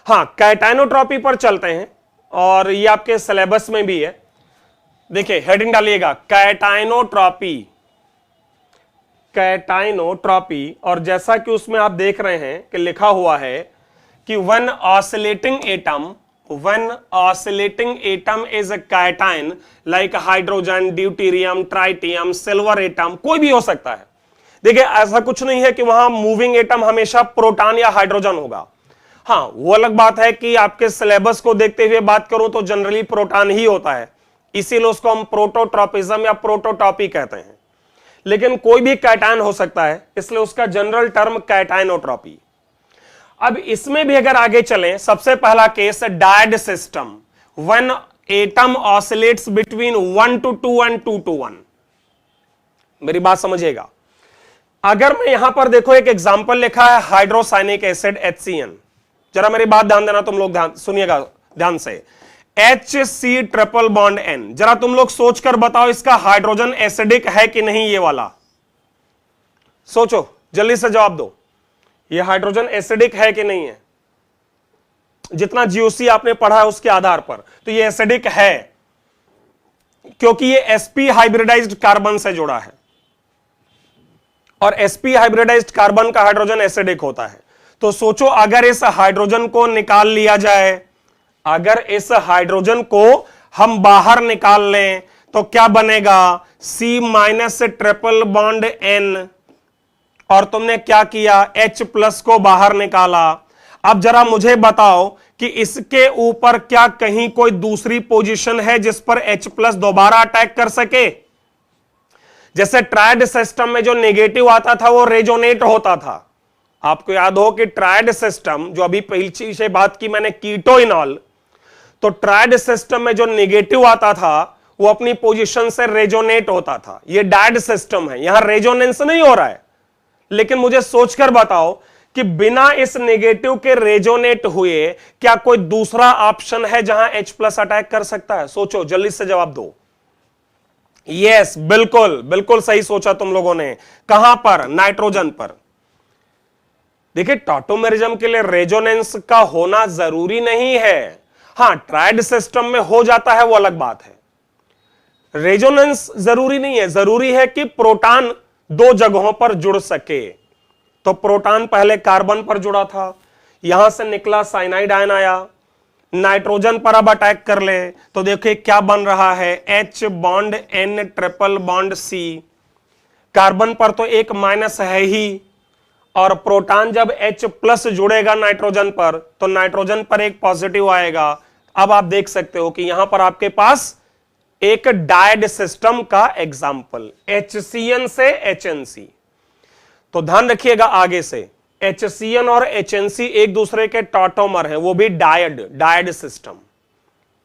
हाँ, कैटाइनोट्रॉपी पर चलते हैं, और ये आपके सिलेबस में भी है। देखिए हेडिंग डालिएगा, कैटाइनोट्रॉपी, कैटाइनोट्रॉपी। और जैसा कि उसमें आप देख रहे हैं कि लिखा हुआ है कि when oscillating atom is a cation like hydrogen, deuterium, tritium, silver atom, कोई भी हो सकता है। देखिए ऐसा कुछ नहीं है कि वहां मूविंग एटम हमेशा प्रोटॉन या हाइड्रोजन होगा। हाँ, वो अलग बात है कि आपके सिलेबस को देखते हुए बात करूं तो जनरली प्रोटॉन ही होता है, इसीलिए उसको हम प्रोटोट्रॉपिज्म या प्रोटोटॉपी कहते हैं। लेकिन कोई भी कैटायन हो सकता है, इसलिए उसका जनरल टर्म कैटाइनोट्रॉपी। अब इसमें भी अगर आगे चलें, सबसे पहला case dyad system, when atom oscillates between 1 to 2 and 2 to 1। मेरी बात समझिएगा। अगर मैं यहां पर देखो एक एग्जांपल लिखा है हाइड्रोसाइनिक एसिड HCN, जरा मेरी बात ध्यान देना तुम लोग, ध्यान सुनिएगा ध्यान से। HC ट्रिपल बॉन्ड N, जरा तुम लोग सोचकर बताओ इसका हाइड्रोजन एसिडिक है कि नहीं, ये वाला सोचो, जल्दी से जवाब दो। ये हाइड्रोजन एसिडिक है कि नहीं है? जितना GOC आपने पढ़ा है उसके आधार पर तो ये एसिडिक है, क्योंकि ये sp हाइब्रिडाइज्ड कार्बन से जुड़ा है, और sp हाइब्रिडाइज्ड कार्बन का हाइड्रोजन एसिडिक होता है। तो सोचो अगर इस हाइड्रोजन को निकाल लिया जाए, अगर इस हाइड्रोजन को हम बाहर निकाल लें तो क्या बनेगा, C minus triple bond N, और तुमने क्या किया, H प्लस को बाहर निकाला। अब जरा मुझे बताओ कि इसके ऊपर क्या कहीं कोई दूसरी पोजीशन है जिस पर H प्लस दोबारा अटैक कर सके? जैसे ट्रायड सिस्टम में जो नेगेटिव आता था वो रेजोनेट होता था। आपको याद हो कि ट्रायड सिस्टम, जो अभी पहली से बात की मैंने कीटोइनॉल, तो ट्रायड सिस्टम में जो नेगेटिव आता था वो अपनी पोजीशन से रेजोनेट होता था। ये डायड सिस्टम है, यहां रेजोनेंस नहीं हो रहा है। लेकिन मुझे सोचकर बताओ कि बिना इस नेगेटिव के रेजोनेट हुए क्या कोई दूसरा ऑप्शन है जहां H प्लस अटैक कर सकता है? सोचो, जल्दी से जवाब दो। यस, बिल्कुल बिल्कुल सही सोचा तुम लोगों ने। कहां पर? नाइट्रोजन पर। देखिए टॉटोमेरिज्म के लिए रेजोनेंस का होना जरूरी नहीं है। हां, ट्रायड सिस्टम में हो जाता है, वो अलग बात है। रेजोनेंस जरूरी नहीं है, जरूरी है कि प्रोटॉन दो जगहों पर जुड़ सके। तो प्रोटॉन पहले कार्बन पर जुड़ा था, यहां से निकला साइनाइड आयन आया, नाइट्रोजन पर अब अटैक कर ले तो देखिए क्या बन रहा है, H bond N triple bond C। Carbon पर तो एक माइनस है ही, और प्रोटॉन जब H प्लस जुड़ेगा नाइट्रोजन पर तो नाइट्रोजन पर एक पॉजिटिव आएगा। अब आप देख सकते हो कि यहां पर आपके पास एक डायड सिस्टम का एग्जाम्पल, HCN से HNC। तो ध्यान रखिएगा आगे से, HCN और HNC एक दूसरे के टॉटोमर हैं, वो भी डायड सिस्टम।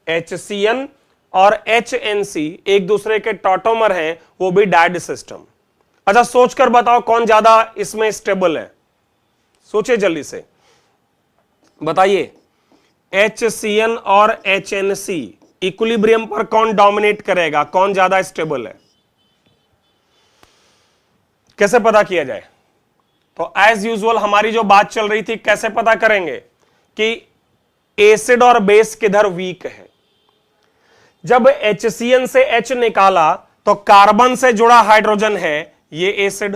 HCN और HNC एक दूसरे के टॉटोमर हैं, वो भी डायड सिस्टम। अच्छा सोचकर बताओ कौन ज्यादा इसमें स्टेबल है, सोचिए जल्दी से बताइए। HCN और HNC इक्विलिब्रियम पर कौन डोमिनेट करेगा, कौन ज्यादा स्टेबल है, कैसे पता किया जाए? तो एज यूजुअल हमारी जो बात चल रही थी, कैसे पता करेंगे कि एसिड और बेस किधर वीक है। जब HCN से H निकाला तो कार्बन से जुड़ा हाइड्रोजन है, ये एसिड,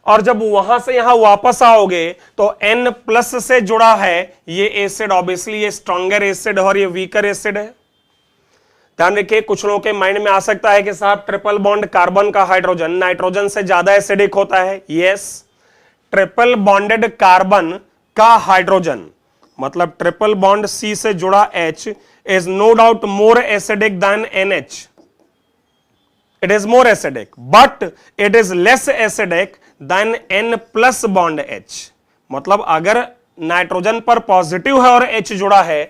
और जब वहां से यहां वापस आओगे तो N प्लस से जुड़ा है, ये एसिड। ऑब्वियसली ये स्ट्रॉन्गर एसिड और ये वीकर एसिड है। ध्यान रखिए, कुछ लोगों के माइंड में आ सकता है कि साहब ट्रिपल बॉन्ड कार्बन का हाइड्रोजन नाइट्रोजन से ज्यादा एसिडिक होता है। यस, ट्रिपल बॉन्डेड कार्बन का हाइड्रोजन मतलब ट्रिपल बॉन्ड C से जुड़ा H is no doubt more acidic than NH। It is more acidic but it is less acidic than N plus bond H। मतलब अगर नाइट्रोजन पर पॉजिटिव है और H जुड़ा है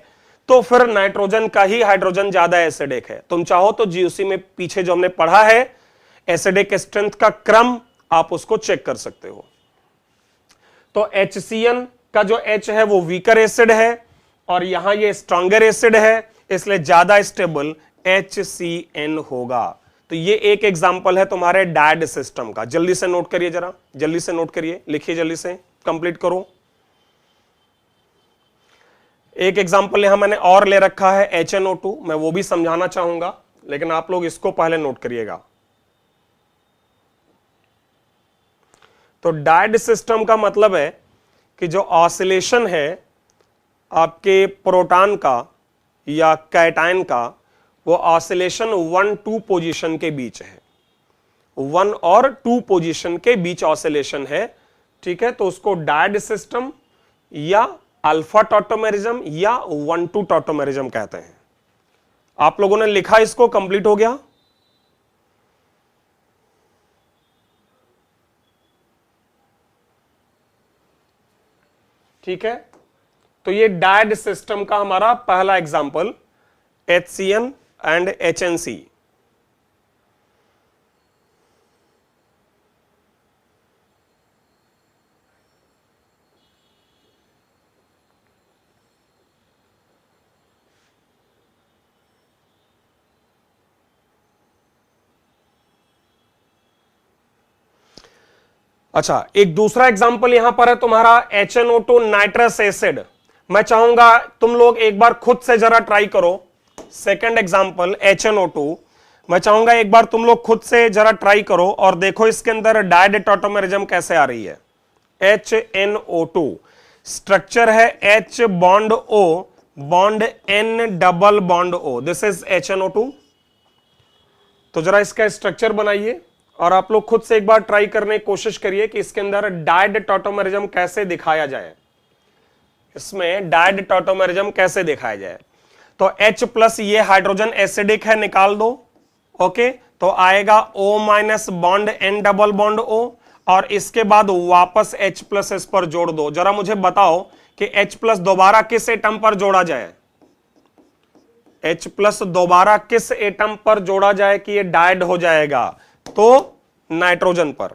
तो फिर नाइट्रोजन का ही हाइड्रोजन ज्यादा एसिडिक है। तुम चाहो तो GUC में पीछे जो हमने पढ़ा है एसिडिक स्ट्रेंथ का क्रम, आप उसको चेक कर सकते हो। तो HCN का जो H है वो वीकर एसिड है और यहां ये स्ट्रॉन्गर एसिड है, इसलिए ज्यादा स्टेबल HCN होगा। तो ये एक एग्जांपल है तुम्हारे डायड सिस्टम का। जल्दी से नोट करिए, जरा जल्दी से नोट करिए, लिखिए, जल्दी से कंप्लीट करो। एक एग्जांपल यहां मैंने और ले रखा है HNO2, मैं वो भी समझाना चाहूंगा, लेकिन आप लोग इसको पहले नोट करिएगा। तो डायड सिस्टम का मतलब है कि जो ऑसिलेशन है आपके प्रोटॉन का या कैटायन का, वो ऑसिलेशन 1-2 पोजीशन के बीच है, 1 और 2 पोजीशन के बीच ऑसिलेशन है। ठीक है, तो उसको डायड सिस्टम या अल्फा टॉटोमेरिज्म या 1-2 टॉटोमेरिज्म कहते हैं। आप लोगों ने लिखा, इसको कंप्लीट हो गया? ठीक है, तो ये डायड सिस्टम का हमारा पहला एग्जांपल HCN एंड HNC। अच्छा, एक दूसरा एग्जांपल यहां पर है तुम्हारा HNO2 नाइट्रस एसिड। मैं चाहूंगा तुम लोग एक बार खुद से जरा ट्राई करो। सेकंड एग्जांपल HNO2, मैं चाहूंगा एक बार तुम लोग खुद से जरा ट्राई करो और देखो इसके अंदर डायड टॉटोमेरिज्म कैसे आ रही है। HNO2 स्ट्रक्चर है H bond O bond N double bond O, this is HNO2। तो जरा इसका स्ट्रक्चर बनाइए और आप लोग खुद से एक बार ट्राई करने की कोशिश करिए कि इसके अंदर डायड टॉटोमेरिज्म कैसे दिखाया जाए, इसमें डायड टॉटोमेरिज्म कैसे दिखाया जाए। तो H प्लस ये हाइड्रोजन एसिडिक है, निकाल दो। ओके, तो आएगा O minus bond N double bond O और इसके बाद वापस H प्लस इस पर जोड़ दो। जरा मुझे बताओ कि H प्लस दोबारा किस एटम पर जोड़ा जाए, H प्लस दोबारा किस एटम पर जोड़ा जाए कि ये डायड हो जाएगा? तो नाइट्रोजन पर।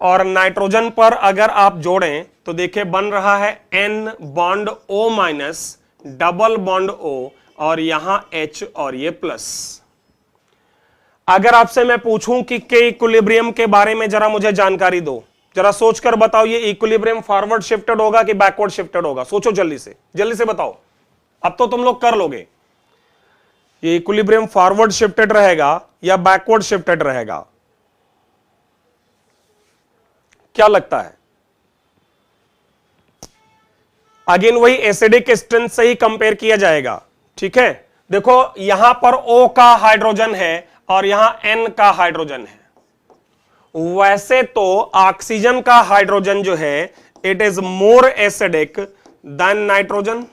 और नाइट्रोजन पर अगर आप जोड़ें तो देखिए बन रहा है N bond O minus double bond O और यहां H और ये प्लस। अगर आपसे मैं पूछूं कि के इक्विलिब्रियम के बारे में जरा मुझे जानकारी दो, जरा सोचकर बताओ ये इक्विलिब्रियम फॉरवर्ड शिफ्टेड होगा कि बैकवर्ड शिफ्टेड होगा? सोचो जल्दी से बताओ, अब तो तुम लोग कर लोगे। ये इक्विलिब्रियम फॉरवर्ड शिफ्टेड रहेगा या बैकवर्ड शिफ्टेड रहेगा, क्या लगता है? अगेन वही एसिडिक स्ट्रेंथ से ही कंपेयर किया जाएगा, ठीक है। देखो यहां पर O का हाइड्रोजन है और यहां N का हाइड्रोजन है। वैसे तो ऑक्सीजन का हाइड्रोजन जो है it is more acidic then nitrogen,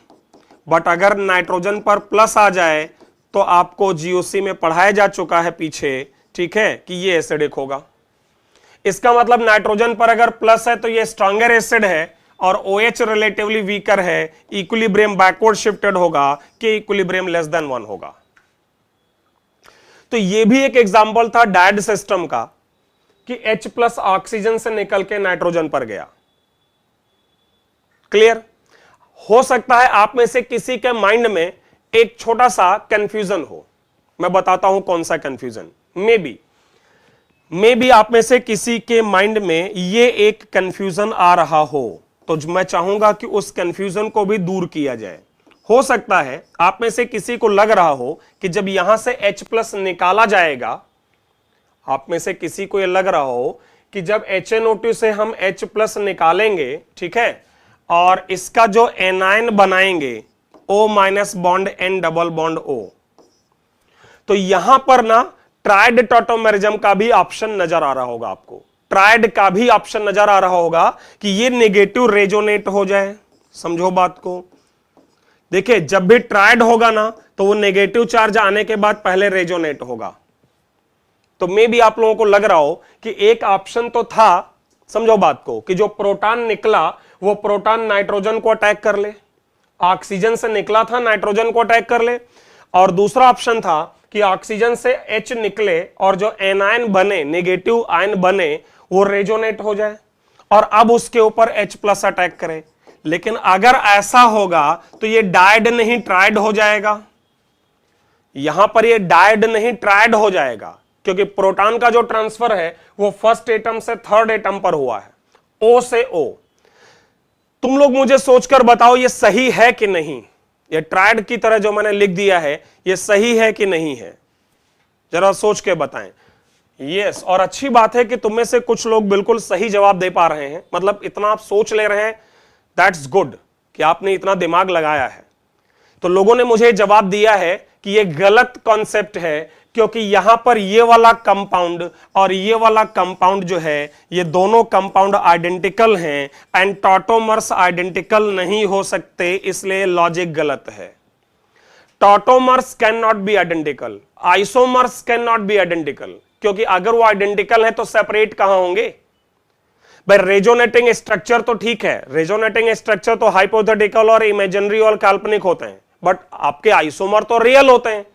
but अगर नाइट्रोजन पर प्लस आ जाए तो आपको जीओसी में पढ़ाया जा चुका है पीछे, ठीक है, कि ये एसिडिक होगा। इसका मतलब नाइट्रोजन पर अगर प्लस है तो ये स्ट्रॉन्गर एसिड है और OH रिलेटिवली वीकर है, इक्विलिब्रियम बैकवर्ड शिफ्टेड होगा कि इक्विलिब्रियम लेस देन 1 होगा। तो ये भी एक एग्जांपल था डायड सिस्टम का कि H प्लस ऑक्सीजन से निकल के नाइट्रोजन पर गया। क्लियर? हो सकता है आप में से किसी के माइंड में एक छोटा सा कंफ्यूजन हो, मैं बताता हूं कौन सा कंफ्यूजन। मे बी आप में से किसी के माइंड में ये एक कंफ्यूजन आ रहा हो, तो मैं चाहूंगा कि उस कंफ्यूजन को भी दूर किया जाए। हो सकता है आप में से किसी को लग रहा हो कि जब यहां से H प्लस निकाला जाएगा, आप में से किसी को यह लग रहा हो कि जब HNO2 से हम H प्लस निकालेंगे, ठीक है, और इसका जो एनायन बनाएंगे O minus bond N double bond O, तो यहां पर ना ट्राइड टॉटोमेरिज्म का भी ऑप्शन नजर आ रहा होगा आपको। ट्राइड का भी ऑप्शन नजर आ रहा होगा कि ये नेगेटिव रेजोनेट हो जाए। समझो बात को। देखिए जब भी ट्राइड होगा ना तो वो नेगेटिव चार्ज आने के बाद पहले रेजोनेट होगा। तो मे भी आप लोगों को लग रहा हो कि एक ऑप्शन तो था, समझो बात को, कि जो प्रोटॉन निकला वो प्रोटॉन नाइट्रोजन को अटैक कर ले, ऑक्सीजन से निकला था नाइट्रोजन को अटैक कर ले, और दूसरा ऑप्शन था कि ऑक्सीजन से H निकले और जो एनायन बने, नेगेटिव आयन बने, वो रेजोनेट हो जाए और अब उसके ऊपर H प्लस अटैक करे। लेकिन अगर ऐसा होगा तो ये डायड नहीं ट्राइड हो जाएगा। यहां पर ये डायड नहीं ट्राइड हो जाएगा क्योंकि प्रोटॉन का जो ट्रांसफर है वो फर्स्ट एटम से थर्ड एटम पर हुआ है, O से O। तुम लोग मुझे सोचकर बताओ ये सही है कि नहीं, ये ट्राइड की तरह जो मैंने लिख दिया है ये सही है कि नहीं है, जरा सोच के बताएं। यस, और अच्छी बात है कि तुम में से कुछ लोग बिल्कुल सही जवाब दे पा रहे हैं, मतलब इतना आप सोच ले रहे हैं, दैट्स गुड कि आपने इतना दिमाग लगाया है। तो लोगों ने मुझे जवाब दिया है कि ये गलत कॉन्सेप्ट है क्योंकि यहां पर ये वाला कंपाउंड और ये वाला कंपाउंड जो है ये दोनों कंपाउंड आइडेंटिकल हैं एंड टॉटोमर्स आइडेंटिकल नहीं हो सकते, इसलिए लॉजिक गलत है। Tautomers can not be identical, isomers can not be identical, क्योंकि अगर वो आइडेंटिकल है तो सेपरेट कहां होंगे भाई। रेजोनेटिंग स्ट्रक्चर तो ठीक है, रेजोनेटिंग स्ट्रक्चर तो हाइपोथेटिकल और इमेजिनरी और काल्पनिक होते हैं, बट आपके आइसोमर तो रियल होते हैं।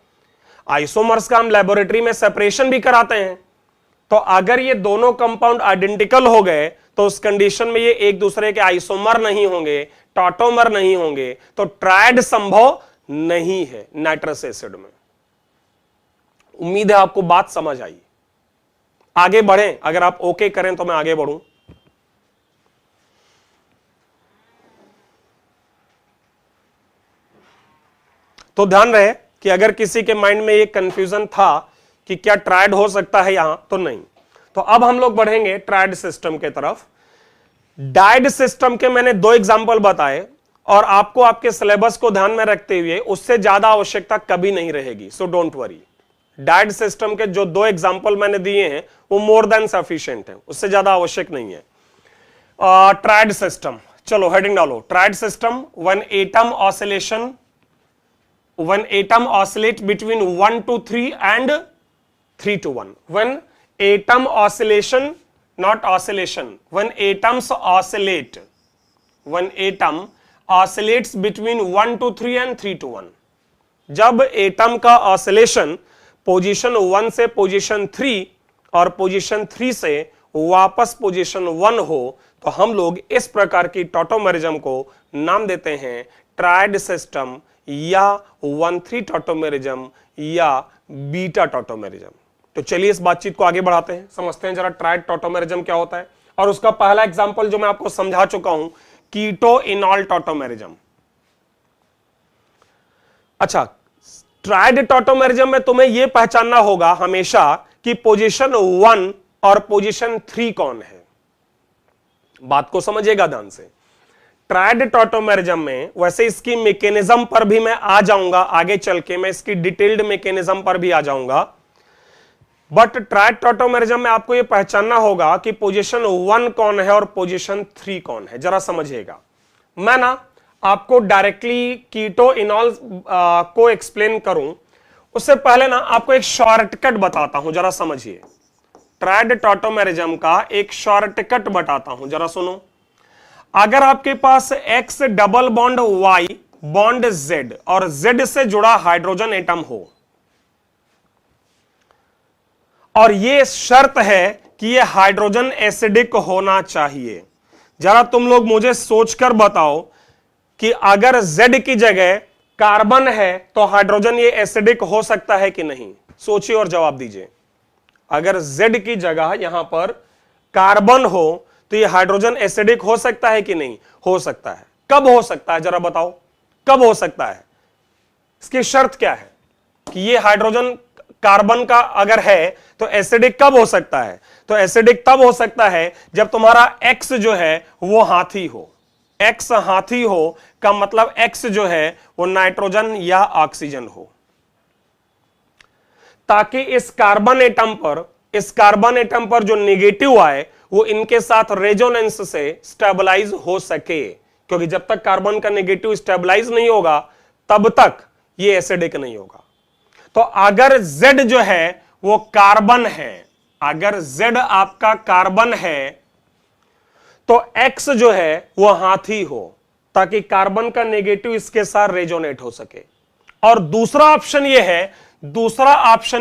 आइसोमर्स का हम लेबोरेटरी में सेपरेशन भी कराते हैं। तो अगर ये दोनों कंपाउंड आइडेंटिकल हो गए तो उस कंडीशन में ये एक दूसरे के आइसोमर नहीं होंगे, टॉटोमर नहीं होंगे, तो ट्राइड संभव नहीं है नाइट्रस एसिड में। उम्मीद है आपको बात समझ आई। आगे बढ़ें, अगर आप ओके करें तो मैं आगे बढ़ूं। तो ध्यान रहे कि अगर किसी के माइंड में ये कंफ्यूजन था कि क्या ट्राइड हो सकता है यहां, तो नहीं। तो अब हम लोग बढ़ेंगे ट्राइड सिस्टम के तरफ। डायड सिस्टम के मैंने 2 एग्जांपल बताए और आपको आपके सिलेबस को ध्यान में रखते हुए उससे ज्यादा आवश्यकता कभी नहीं रहेगी, so don't worry. Dyad system के जो 2 एग्जांपल मैंने दिए हैं वो मोर देन सफिशिएंट है, उससे ज्यादा आवश्यक नहीं है। ट्राइड सिस्टम, चलो हेडिंग डालो। Tried system, one atom oscillation, when atom oscillate between 1 to 3 and 3 to 1. When atom oscillation, not oscillation, when atoms oscillate, when atom oscillates between 1 to 3 and 3 to 1. जब एटम का ऑसिलेशन पोजीशन 1 से पोजीशन 3 और पोजीशन 3 से वापस पोजीशन 1 हो तो हम लोग इस प्रकार की टॉटोमेरिज्म को नाम देते हैं ट्राइड सिस्टम या 1,3 टॉटोमेरिज्म या बीटा टॉटोमेरिज्म। तो चलिए इस बातचीत को आगे बढ़ाते हैं, समझते हैं जरा ट्राइड टॉटोमेरिज्म क्या होता है। और उसका पहला एग्जांपल जो मैं आपको समझा चुका हूं, कीटो इनॉल टॉटोमेरिज्म। अच्छा, ट्राइड टॉटोमेरिज्म में तुम्हें यह पहचानना होगा हमेशा कि पोजीशन 1 और पोजीशन 3 कौन है। बात को समझिएगा ध्यान से। ट्राइड टॉटोमेरिज्म में वैसे इसकी मैकेनिज्म पर भी मैं आ जाऊंगा, आगे चल के मैं इसकी डिटेल्ड मैकेनिज्म पर भी आ जाऊंगा, बट ट्राइड टॉटोमेरिज्म में आपको यह पहचानना होगा कि पोजीशन 1 कौन है और पोजीशन 3 कौन है। जरा समझिएगा, मैं ना आपको डायरेक्टली कीटो इनॉल को एक्सप्लेन करूं उससे पहले ना आपको एक शॉर्टकट बताता हूं, जरा समझिए। ट्राइड टॉटोमेरिज्म का एक शॉर्टकट बताता हूं, जरा सुनो। अगर आपके पास X double bond Y bond Z और Z से जुड़ा हाइड्रोजन एटम हो और यह शर्त है कि यह हाइड्रोजन एसिडिक होना चाहिए, जरा तुम लोग मुझे सोचकर बताओ कि अगर Z की जगह कार्बन है तो हाइड्रोजन ये एसिडिक हो सकता है कि नहीं? सोचिए और जवाब दीजिए। अगर Z की जगह यहां पर कार्बन हो तो ये हाइड्रोजन एसिडिक हो सकता है कि नहीं? हो सकता है। कब हो सकता है, जरा बताओ कब हो सकता है? इसकी शर्त क्या है कि ये हाइड्रोजन कार्बन का अगर है तो एसिडिक कब हो सकता है? तो एसिडिक तब हो सकता है जब तुम्हारा X जो है वो हाथी हो। X हाथी हो का मतलब X जो है वो नाइट्रोजन या ऑक्सीजन हो, ताकि इस कार्बन एटम पर जो नेगेटिव आए वो इनके साथ रेजोनेंस से स्टेबलाइज हो सके, क्योंकि जब तक कार्बन का नेगेटिव स्टेबलाइज नहीं होगा तब तक ये एसिडिक नहीं होगा। तो अगर Z जो है वो कार्बन है, अगर Z आपका कार्बन है तो X जो है वो हाथी हो, ताकि कार्बन का नेगेटिव इसके साथ रेजोनेट हो सके। और दूसरा ऑप्शन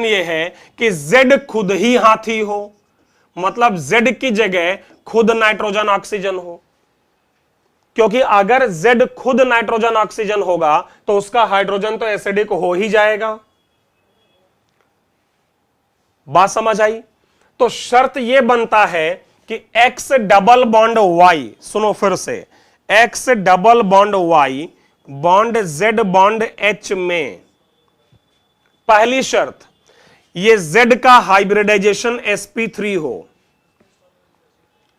यह है कि Z खुद ही हाथी हो, मतलब Z की जगह खुद नाइट्रोजन ऑक्सीजन हो, क्योंकि अगर Z खुद नाइट्रोजन ऑक्सीजन होगा तो उसका हाइड्रोजन तो एसिडिक हो ही जाएगा। बात समझ आई? तो शर्त यह बनता है कि X डबल बॉन्ड Y, सुनो फिर से, X double bond Y bond Z bond H में पहली शर्त ये Z का हाइब्रिडाइजेशन sp3 हो।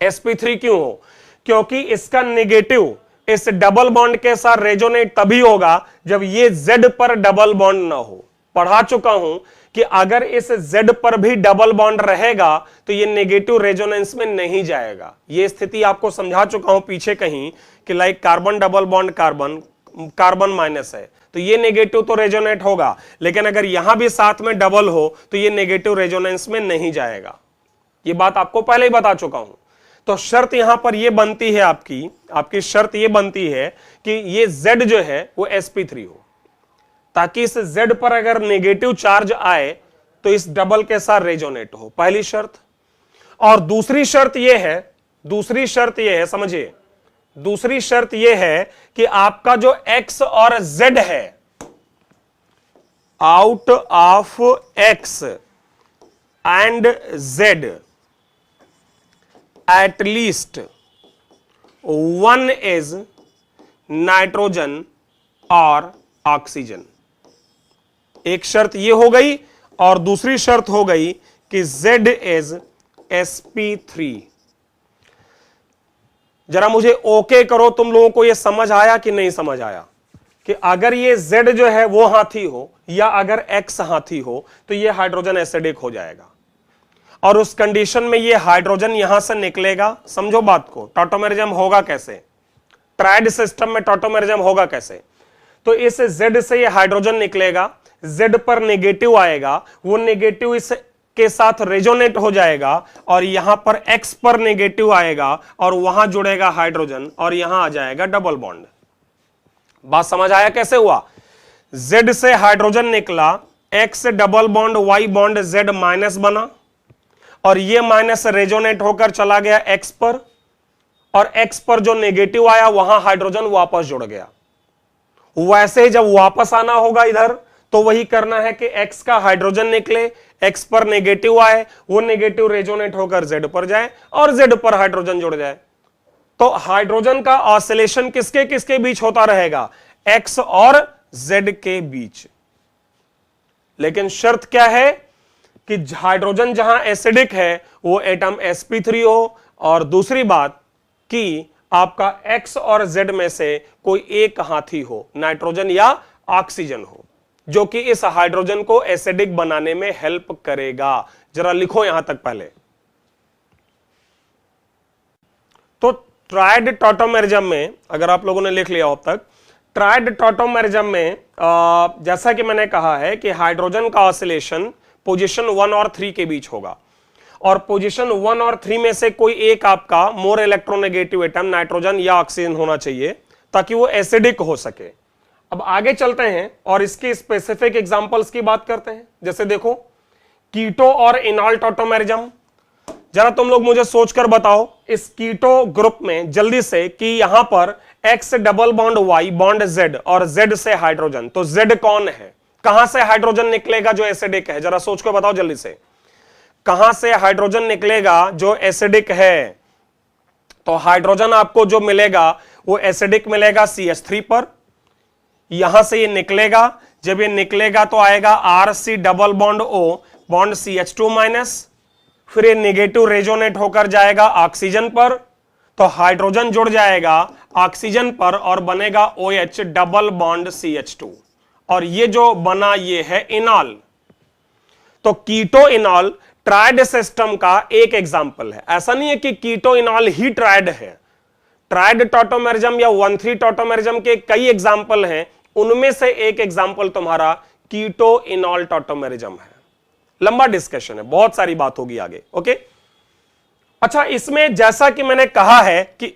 sp3 क्यों हो? क्योंकि इसका नेगेटिव इस डबल बॉन्ड के साथ रेजोनेट तभी होगा जब ये Z पर डबल बॉन्ड ना हो। पढ़ा चुका हूं कि अगर इस Z पर भी डबल बॉन्ड रहेगा तो ये नेगेटिव रेजोनेंस में नहीं जाएगा। ये स्थिति आपको समझा चुका हूं पीछे कहीं कि like carbon double bond carbon minus है तो ये नेगेटिव तो रेजोनेट होगा, लेकिन अगर यहां भी साथ में डबल हो तो ये नेगेटिव रेजोनेंस में नहीं जाएगा। ये बात आपको पहले ही बता चुका हूं। तो शर्त यहां पर ये बनती है, आपकी शर्त ये बनती है कि ये Z जो है वो sp3 हो, ताकि इस Z पर अगर नेगेटिव चार्ज आए तो इस डबल के साथ रेजोनेट हो, पहली शर्त। और दूसरी शर्त यह है समझिए, दूसरी शर्त यह है कि आपका जो X और Z है, out of X and Z at least one is nitrogen और ऑक्सीजन। एक शर्त यह हो गई और दूसरी शर्त हो गई कि Z इज sp3। जरा मुझे ओके करो, तुम लोगों को यह समझ आया कि नहीं समझ आया कि अगर ये Z जो है वो हाथी हो या अगर X हाथी हो तो ये हाइड्रोजन एसिडिक हो जाएगा, और उस कंडीशन में ये हाइड्रोजन यहां से निकलेगा। समझो बात को, टॉटोमेरिज्म होगा कैसे, ट्राइड सिस्टम में टॉटोमेरिज्म होगा कैसे? तो इस Z से ये हाइड्रोजन निकलेगा, Z पर नेगेटिव आएगा, वो नेगेटिव इस के साथ रेजोनेट हो जाएगा और यहां पर X पर नेगेटिव आएगा और वहां जुड़ेगा हाइड्रोजन और यहां आ जाएगा डबल बॉन्ड। बात समझ आया कैसे हुआ? Z से हाइड्रोजन निकला, X double bond Y bond Z minus बना और ये माइनस रेजोनेट होकर चला गया X पर, और X पर जो नेगेटिव आया वहां हाइड्रोजन वापस जुड़ गया। वैसे ही जब वापस आना होगा इधर तो वही करना है कि X का हाइड्रोजन निकले, X पर नेगेटिव आए, वो नेगेटिव रेजोनेट होकर Z पर जाए और Z पर हाइड्रोजन जुड़ जाए। तो हाइड्रोजन का ऑसिलेशन किसके किसके बीच होता रहेगा? X और Z के बीच। लेकिन शर्त क्या है कि हाइड्रोजन जहां एसिडिक है वो एटम sp3 हो, और दूसरी बात कि आपका x और z में से कोई एक हाथी हो, नाइट्रोजन या ऑक्सीजन हो, जो कि इस हाइड्रोजन को एसिडिक बनाने में हेल्प करेगा। जरा लिखो यहां तक पहले। तो ट्राइड टॉटोमेरिज्म में अगर आप लोगों ने लिख लिया हो अब तक, ट्राइड टॉटोमेरिज्म में जैसा कि मैंने कहा है कि हाइड्रोजन का ऑसिलेशन पोजीशन 1 और 3 के बीच होगा, और पोजीशन 1 और 3 में से कोई एक आपका मोर इलेक्ट्रोनेगेटिव एटम नाइट्रोजन या ऑक्सीजन होना चाहिए ताकि वो एसिडिक हो सके। अब आगे चलते हैं और इसके स्पेसिफिक एग्जांपल्स की बात करते हैं। जैसे देखो कीटो और इनॉल टॉटोमेरिज्म। जरा तुम लोग मुझे सोचकर बताओ इस कीटो ग्रुप में जल्दी से कि यहां पर X double bond Y bond Z और Z से हाइड्रोजन, तो Z कौन है, कहां से हाइड्रोजन निकलेगा जो एसिडिक है, जरा सोच कर बताओ जल्दी से, कहां से हाइड्रोजन निकलेगा जो एसिडिक है। तो हाइड्रोजन आपको जो मिलेगा वो एसिडिक मिलेगा CH3 पर, यहां से ये निकलेगा, जब ये निकलेगा तो आएगा RC double bond O bond CH2 minus, फिर ये नेगेटिव रेजोनेट होकर जाएगा ऑक्सीजन पर, तो हाइड्रोजन जुड़ जाएगा ऑक्सीजन पर और बनेगा OH डबल बॉन्ड CH2, और ये जो बना ये है इनॉल। तो कीटो इनॉल ट्राइड सिस्टम का एक एग्जांपल है। ऐसा नहीं है कि कीटो इनॉल ही ट्राइड है, ट्राइड टॉटोमेरिज्म या 1,3 टॉटोमेरिज्म के कई एग्जांपल हैं, उनमें से एक एग्जांपल तुम्हारा कीटो इनॉल टॉटोमेरिज्म है। लंबा डिस्कशन है, बहुत सारी बात होगी आगे। ओके, अच्छा, इसमें जैसा कि मैंने कहा है कि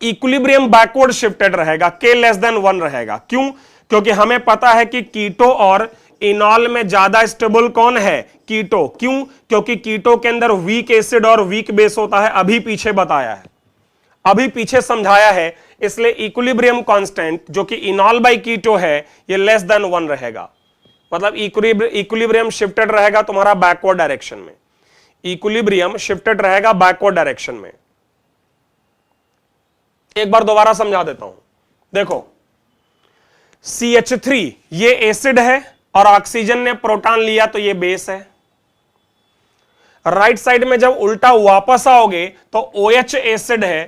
इक्विलिब्रियम बैकवर्ड शिफ्टेड रहेगा, K<1 रहेगा। क्यों? क्योंकि हमें पता है कि कीटो और इनॉल में ज्यादा स्टेबल कौन है, कीटो। क्यों? क्योंकि कीटो के अंदर वीक एसिड और वीक बेस होता है, अभी पीछे बताया है, अभी पीछे समझाया है। इसलिए इक्विलिब्रियम कांस्टेंट जो कि इनॉल बाई कीटो है ये <1 रहेगा, मतलब इक्विलिब्रियम शिफ्टेड रहेगा तुम्हारा बैकवर्ड डायरेक्शन में, इक्विलिब्रियम शिफ्टेड रहेगा बैकवर्ड डायरेक्शन में। एक बार दोबारा समझा देता हूं, देखो CH3 ये एसिड है और ऑक्सीजन ने प्रोटॉन लिया तो ये बेस है। राइट साइड में जब उल्टा वापस आओगे तो OH एसिड है,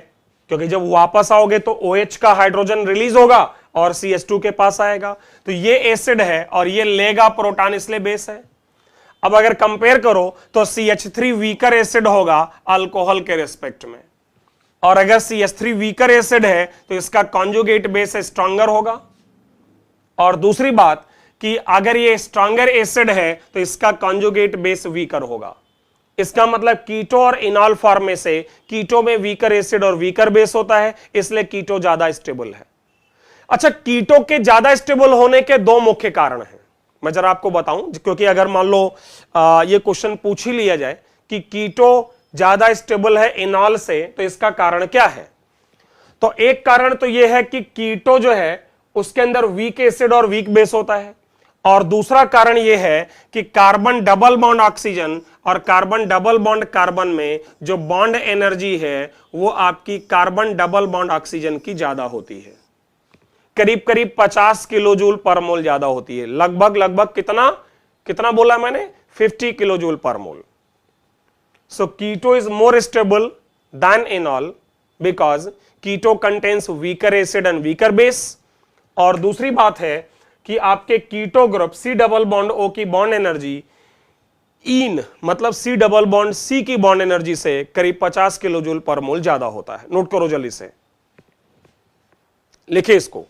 क्योंकि जब वापस आओगे तो OH का हाइड्रोजन रिलीज होगा और CH2 के पास आएगा, तो ये एसिड है और ये लेगा प्रोटॉन, इसलिए बेस है। अब अगर कंपेयर करो तो CH3 वीकर एसिड होगा अल्कोहल के रिस्पेक्ट में, और अगर CH3 वीकर एसिड है तो इसका कॉन्जुगेट बेस स्ट्रॉन्गर होगा। और दूसरी बात कि अगर ये स्ट्रॉन्गर एसिड है तो इसका कॉन्जुगेट बेस वीकर होगा। इसका मतलब कीटो और इनॉल फॉर्म में से कीटो में वीकर एसिड और वीकर बेस होता है, इसलिए कीटो ज्यादा स्टेबल है। अच्छा, कीटो के ज्यादा स्टेबल होने के दो मुख्य कारण हैं, मैं जरा आपको बताऊं, क्योंकि अगर मान लो ये क्वेश्चन पूछ ही लिया जाए कि कीटो ज्यादा स्टेबल है इनॉल से, तो इसका कारण क्या है। तो एक कारण तो यह है कि कीटो जो है उसके अंदर वीक एसिड और वीक बेस होता है, और दूसरा कारण यह है कि कार्बन डबल बॉन्ड ऑक्सीजन और कार्बन डबल बॉन्ड कार्बन में जो बॉन्ड एनर्जी है वो आपकी कार्बन डबल बॉन्ड ऑक्सीजन की ज्यादा होती है, करीब करीब 50 किलो जूल पर मोल ज्यादा होती है। लगभग कितना बोला मैंने, 50 kilo joule per mole. So keto is more stable than enol because keto contains weaker acid and weaker base. और दूसरी बात है कि आपके keto group C double bond O की बॉन्ड एनर्जी इन मतलब C डबल बॉन्ड C की बॉन्ड एनर्जी से करीब 50 किलो जूल पर मोल ज्यादा होता है। नोट करो जल्दी से, लिखे इसको।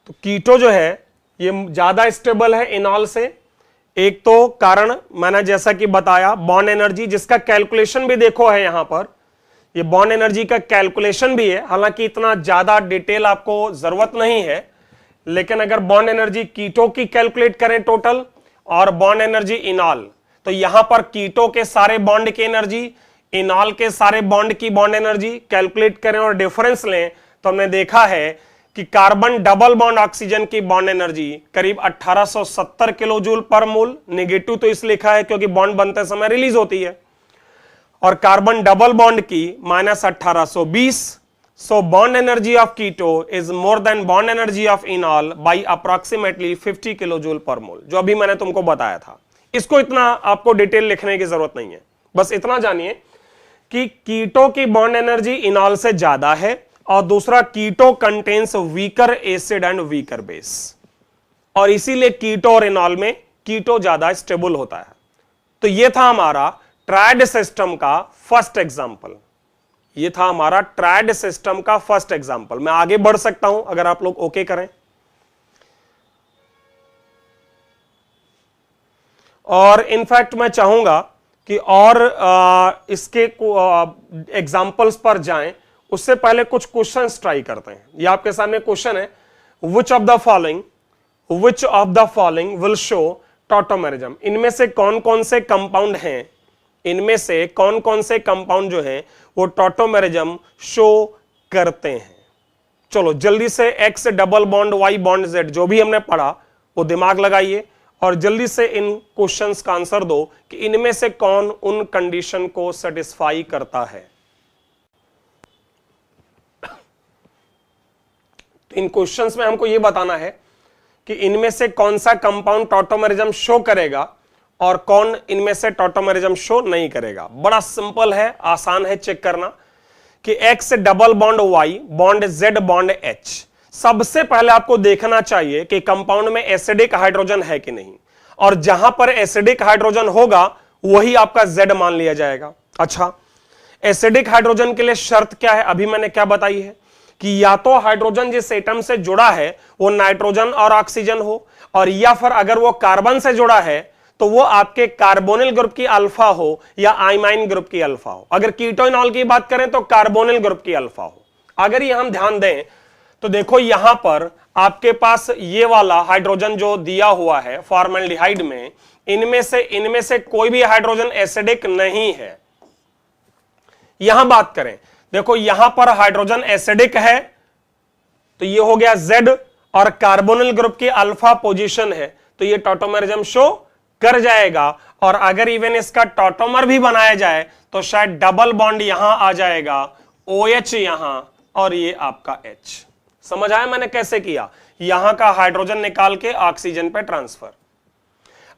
तो कीटो जो है ये ज्यादा स्टेबल है इनॉल से। एक तो कारण मैंने जैसा कि बताया बॉन्ड एनर्जी, जिसका कैलकुलेशन भी देखो है यहां पर, ये बॉन्ड एनर्जी का कैलकुलेशन भी है, हालांकि इतना ज्यादा डिटेल आपको जरूरत नहीं है, लेकिन अगर बॉन्ड एनर्जी कीटो की कैलकुलेट करें टोटल और बॉन्ड एनर्जी इनॉल, तो यहां पर कीटो के सारे बॉन्ड की एनर्जी, इनॉल के सारे बॉन्ड की बॉन्ड एनर्जी कैलकुलेट करें और डिफरेंस लें तो हमने देखा है कि कार्बन डबल बॉन्ड ऑक्सीजन की बॉन्ड एनर्जी करीब 1870 किलो जूल पर मोल, नेगेटिव तो इसलिए लिखा है क्योंकि बॉन्ड बनते समय रिलीज होती है, और कार्बन डबल बॉन्ड की -1820। So bond energy of keto is more than bond energy of enol by approximately 50 kilo joule per mole, जो अभी मैंने तुमको बताया था। इसको इतना आपको डिटेल लिखने की जरूरत नहीं है, बस इतना जानिए कि कीटो की बॉन्ड एनर्जी इनॉल से ज्यादा है, और दूसरा keto contains weaker acid and weaker base, और इसीलिए कीटो और इनॉल में कीटो ज्यादा स्टेबल होता है। तो यह था हमारा ट्रायड सिस्टम का फर्स्ट एग्जांपल। यह था हमारा ट्रायड सिस्टम का फर्स्ट एग्जांपल। मैं आगे बढ़ सकता हूं अगर आप लोग ओके करें। और इनफैक्ट मैं चाहूंगा कि और इसके एग्जांपल्स पर जाएं, उससे पहले कुछ क्वेश्चंस ट्राई करते हैं। ये आपके सामने क्वेश्चन है, which of the following will show tautomerism. इनमें से कौन कौन से कंपाउंड हैं, इनमें से कौन कौन से कंपाउंड जो हैं वो टॉटोमेरिज्म शो करते हैं। चलो जल्दी से X double bond Y bond Z जो भी हमने पढ़ा वो दिमाग लगाइए और जल्दी से इन क्वेश्चंस का आंसर दो कि इनमें से कौन उन कंडीशन को सेटिस्फाई करता है। तो इन क्वेश्चंस में हमको यह बताना है कि इनमें से कौन सा कंपाउंड टॉटोमेरिज्म शो करेगा और कौन इनमें से टॉटोमेरिज्म शो नहीं करेगा। बड़ा सिंपल है, आसान है चेक करना कि X double bond Y bond Z bond H. सबसे पहले आपको देखना चाहिए कि कंपाउंड में एसिडिक हाइड्रोजन है कि नहीं, और जहां पर एसिडिक हाइड्रोजन होगा वही आपका जेड मान लिया जाएगा। अच्छा, एसिडिक हाइड्रोजन के लिए शर्त क्या है, अभी मैंने क्या बताई है कि या तो हाइड्रोजन जिस एटम से जुड़ा है वो नाइट्रोजन और ऑक्सीजन हो, और या फिर अगर वो कार्बन से जुड़ा है तो वो आपके कार्बोनिल ग्रुप की अल्फा हो या आइमाइन ग्रुप की अल्फा हो। अगर कीटोइनॉल की बात करें तो कार्बोनिल ग्रुप की अल्फा हो। अगर ये हम ध्यान दें तो देखो यहां पर आपके पास ये वाला हाइड्रोजन जो दिया हुआ है फॉर्मल्डिहाइड में, इनमें से कोई भी हाइड्रोजन एसिडिक नहीं है। यहां बात करें, देखो यहां पर हाइड्रोजन एसिडिक है तो ये हो गया Z, और कार्बोनिल ग्रुप की अल्फा पोजीशन है तो ये टॉटोमेरिज्म शो कर जाएगा। और अगर इवन इसका टॉटोमर भी बनाया जाए तो शायद डबल बॉन्ड यहां आ जाएगा, OH यहां, और ये आपका H। समझ आया मैंने कैसे किया, यहां का हाइड्रोजन निकाल के ऑक्सीजन पे ट्रांसफर।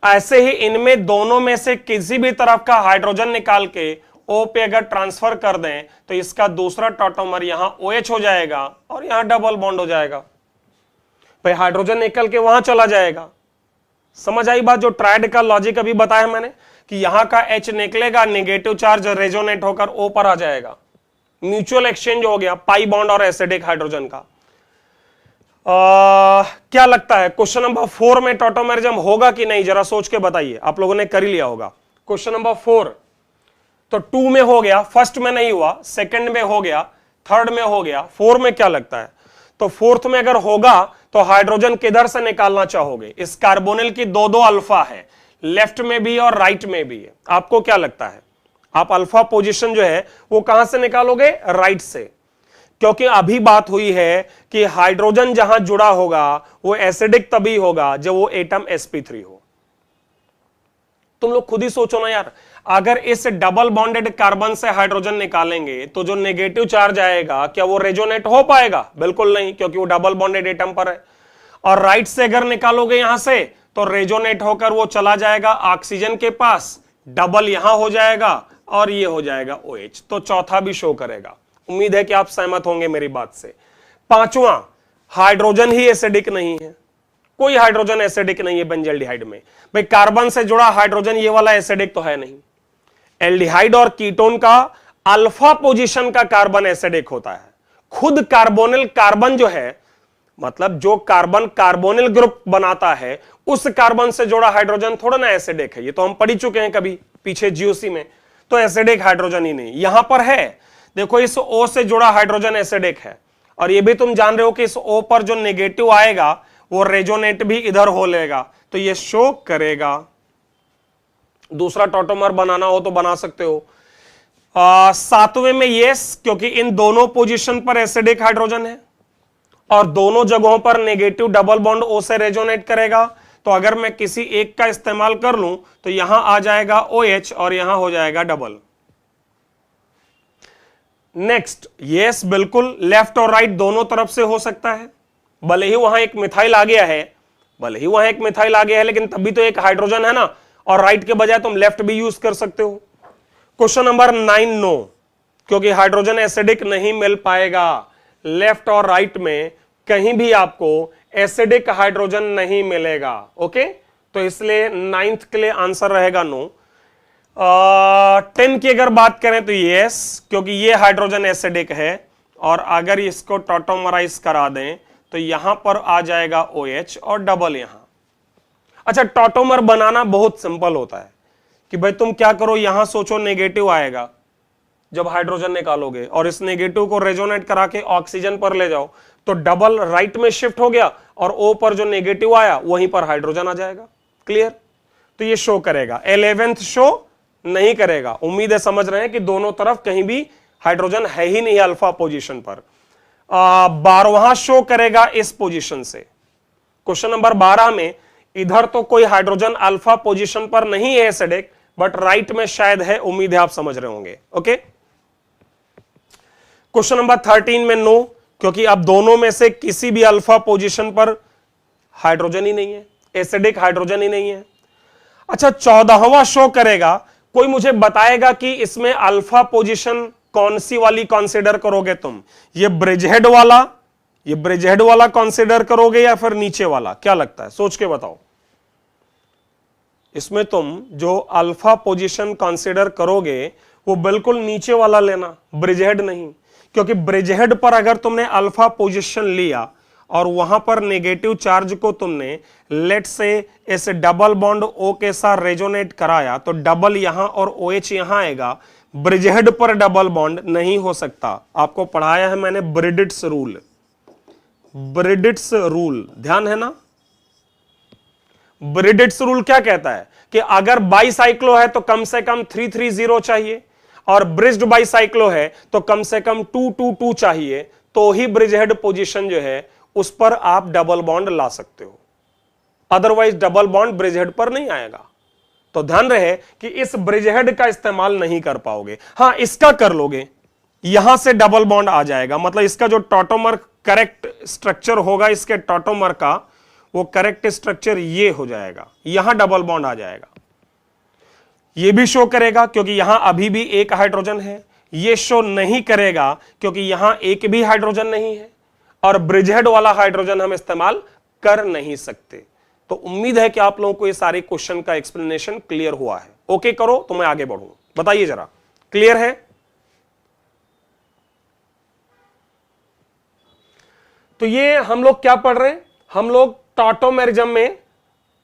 ऐसे ही इनमें दोनों में से किसी भी तरफ का हाइड्रोजन निकाल के O पे अगर ट्रांसफर कर दें तो इसका दूसरा टॉटोमर यहां OH हो जाएगा और यहां डबल बॉन्ड हो जाएगा। भाई हाइड्रोजन निकल के वहां चला जाएगा। समझ आई बात, जो ट्रायड का लॉजिक अभी बताया मैंने कि यहां का H निकलेगा, नेगेटिव चार्ज रेजोनेट होकर O पर आ जाएगा, म्यूचुअल एक्सचेंज हो गया पाई बॉन्ड और एसिडिक हाइड्रोजन का। क्या लगता है क्वेश्चन नंबर 4 में टॉटोमेरिज्म होगा कि नहीं, जरा सोच के बताइए। आप लोगों ने कर ही लिया होगा। क्वेश्चन नंबर 4 तो 2 में हो गया, फर्स्ट में नहीं हुआ, सेकंड में हो गया, थर्ड में हो गया, 4 में क्या लगता है? तो फोर्थ में अगर होगा तो हाइड्रोजन किधर से निकालना चाहोगे? इस कार्बोनिल की दो अल्फा है, लेफ्ट में भी और राइट में भी है। आपको क्या लगता है आप अल्फा पोजीशन जो है वो कहां से निकालोगे? राइट से, क्योंकि अभी बात हुई है कि हाइड्रोजन जहां जुड़ा होगा वो एसिडिक तभी होगा जब वो एटम sp3 हो। तुम लोग खुद ही सोचो ना यार, अगर इस डबल बॉन्डेड कार्बन से हाइड्रोजन निकालेंगे तो जो नेगेटिव चार्ज आएगा क्या वो रेजोनेट हो पाएगा? बिल्कुल नहीं, क्योंकि वो डबल बॉन्डेड एटम पर है। और राइट से अगर निकालोगे यहां से तो रेजोनेट होकर वो चला जाएगा ऑक्सीजन के पास, डबल यहां हो जाएगा और ये हो जाएगा OH, तो चौथा भी शो करेगा। उम्मीद है कि आप सहमत होंगे मेरी बात से। पांचवा, हाइड्रोजन ही एसिडिक नहीं है, कोई हाइड्रोजन एसिडिक नहीं है बेंजल्डिहाइड में। भाई कार्बन से जुड़ा हाइड्रोजन ये वाला एसिडिक तो है नहीं। एल्डिहाइड और कीटोन का अल्फा पोजीशन का कार्बन एसिडिक होता है। खुद कार्बोनिल कार्बन जो है, मतलब जो कार्बन कार्बोनिल ग्रुप बनाता है उस कार्बन से जुड़ा हाइड्रोजन थोड़ा ना एसिडिक है। ये तो हम पढ़ चुके हैं कभी पीछे GOC में। तो एसिडिक हाइड्रोजन ही नहीं, यहां पर है देखो इस O से जुड़ा हाइड्रोजन एसिडिक है, और ये भी तुम जान रहे हो कि इस O पर जो नेगेटिव आएगा वो रेजोनेट भी इधर हो लेगा, तो ये शो करेगा। दूसरा टॉटोमर बनाना हो तो बना सकते हो। सातवें में यस, क्योंकि इन दोनों पोजीशन पर एसिडिक हाइड्रोजन है और दोनों जगहों पर नेगेटिव डबल बॉन्ड O से रेजोनेट करेगा। तो अगर मैं किसी एक का इस्तेमाल कर लूं तो यहां आ जाएगा OH और यहां हो जाएगा डबल। नेक्स्ट, यस बिल्कुल लेफ्ट और राइट दोनों तरफ से हो सकता है। भले ही वहां एक मिथाइल आ गया है, लेकिन तभी तो एक हाइड्रोजन है ना, और राइट के बजाय तुम लेफ्ट भी यूज कर सकते हो। क्वेश्चन नंबर 9 नो, क्योंकि हाइड्रोजन एसिडिक नहीं मिल पाएगा। लेफ्ट और राइट में कहीं भी आपको एसिडिक हाइड्रोजन नहीं मिलेगा। ओके, तो इसलिए 9th के लिए आंसर रहेगा नो। 10 की अगर बात करें तो यस, क्योंकि ये हाइड्रोजन एसिडिक है, और अगर इसको टॉटोमराइज करा दें तो यहां पर आ जाएगा OH और डबल यहां। अच्छा, टॉटोमर बनाना बहुत सिंपल होता है कि भाई तुम क्या करो, यहां सोचो नेगेटिव आएगा जब हाइड्रोजन निकालोगे, और इस नेगेटिव को रेजोनेट करा के ऑक्सीजन पर ले जाओ तो डबल राइट में शिफ्ट हो गया, और O पर जो नेगेटिव आया वहीं पर हाइड्रोजन आ जाएगा। क्लियर? तो ये शो करेगा। 11th शो नहीं करेगा। उम्मीद है समझ रहे हैं कि दोनों तरफ कहीं भी हाइड्रोजन है ही नहीं अल्फा पोजीशन पर। 12वां शो करेगा इस पोजीशन से। क्वेश्चन नंबर 12 में इधर तो कोई हाइड्रोजन अल्फा पोजीशन पर नहीं है एसिडिक, बट राइट में शायद है। उम्मीद है आप समझ रहे होंगे। ओके, क्वेश्चन नंबर 13 में नो, क्योंकि अब दोनों में से किसी भी अल्फा पोजीशन पर हाइड्रोजन ही नहीं है, एसिडिक हाइड्रोजन ही नहीं है। अच्छा, 14वां शो करेगा। कोई मुझे बताएगा कि इसमें अल्फा पोजीशन कौन सी वाली कंसीडर करोगे तुम? ये ब्रिजहेड वाला कंसीडर करोगे या फिर नीचे वाला? क्या लगता है, सोच के बताओ। इसमें तुम जो अल्फा पोजीशन कंसीडर करोगे वो बिल्कुल नीचे वाला लेना, ब्रिजहेड नहीं। क्योंकि ब्रिजहेड पर अगर तुमने अल्फा पोजीशन लिया और वहां पर नेगेटिव चार्ज को तुमने लेट से इस डबल बॉन्ड O के साथ रेजोनेट कराया, तो डबल यहां और OH यहां आएगा। ब्रिजहेड पर डबल बॉन्ड नहीं हो सकता। आपको पढ़ाया है मैंने ब्रिडिट्स रूल। ध्यान है ना? ब्रिडिट्स रूल क्या कहता है कि अगर बाईसाइक्लो है तो कम से कम 330 चाहिए, और ब्रिज्ड बाईसाइक्लो है तो कम से कम 222 चाहिए, तो ही ब्रिजहेड पोजीशन जो है उस पर आप डबल बॉन्ड ला सकते हो। अदरवाइज डबल बॉन्ड ब्रिजहेड पर नहीं आएगा। तो ध्यान रहे कि इस ब्रिजहेड का इस्तेमाल नहीं कर पाओगे। हां, इसका कर लोगे, यहां से डबल बॉन्ड आ जाएगा। मतलब इसका जो टॉटोमर करेक्ट स्ट्रक्चर होगा, इसके टॉटोमर का वो करेक्ट स्ट्रक्चर ये हो जाएगा, यहां डबल बॉन्ड आ जाएगा। ये भी शो करेगा क्योंकि यहां अभी भी एक हाइड्रोजन है। ये शो नहीं करेगा क्योंकि यहां एक भी हाइड्रोजन नहीं है, और ब्रिजहेड वाला हाइड्रोजन हम इस्तेमाल कर नहीं सकते। तो उम्मीद है कि आप लोगों को ये सारे क्वेश्चन का एक्सप्लेनेशन क्लियर हुआ है। ओके करो तो मैं आगे बढ़ूं, बताइए जरा, क्लियर है? तो ये हम लोग क्या पढ़ रहे हैं? हम लोग टॉटोमेरिज्म में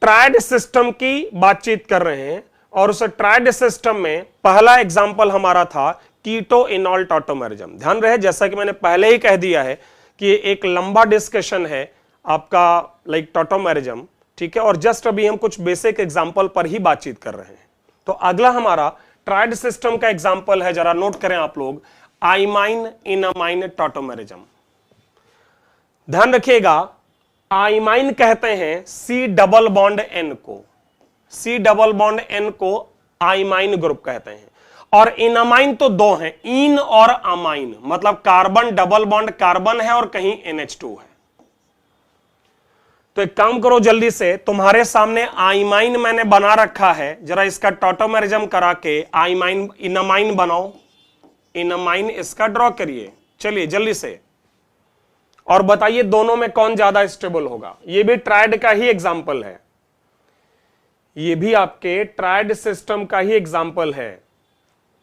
ट्रायड सिस्टम की बातचीत कर रहे हैं, और उस ट्रायड सिस्टम में पहला एग्जांपल हमारा था कीटो इनॉल टॉटोमेरिज्म। ध्यान रहे, जैसा कि मैंने पहले ही कह दिया है कि एक लंबा डिस्कशन है आपका लाइक टॉटोमेरिज्म, ठीक है, और जस्ट अभी हम कुछ बेसिक एग्जांपल पर ही बातचीत कर रहे हैं। तो अगला हमारा ट्रायड सिस्टम का एग्जांपल है, जरा नोट करें आप लोग, आइमाइन इनामाइन टॉटोमेरिज्म। ध्यान रखिएगा, आइमाइन कहते हैं C डबल बॉन्ड N को, C डबल बॉन्ड N को आइमाइन ग्रुप कहते हैं। और इनामाइन तो दो हैं, इन और अमाइन, मतलब कार्बन डबल बॉन्ड कार्बन है और कहीं NH2 है। तो एक काम करो जल्दी से, तुम्हारे सामने आइमाइन मैंने बना रखा है, जरा इसका टॉटोमेरिज्म करा के आइमाइन इनामाइन बनाओ। इनामाइन इसका ड्रॉ करिए, चलिए जल्दी से, और बताइए दोनों में कौन ज्यादा स्टेबल होगा। ये भी ट्रायड का ही एग्जांपल है, ये भी आपके ट्रायड सिस्टम का ही एग्जांपल है,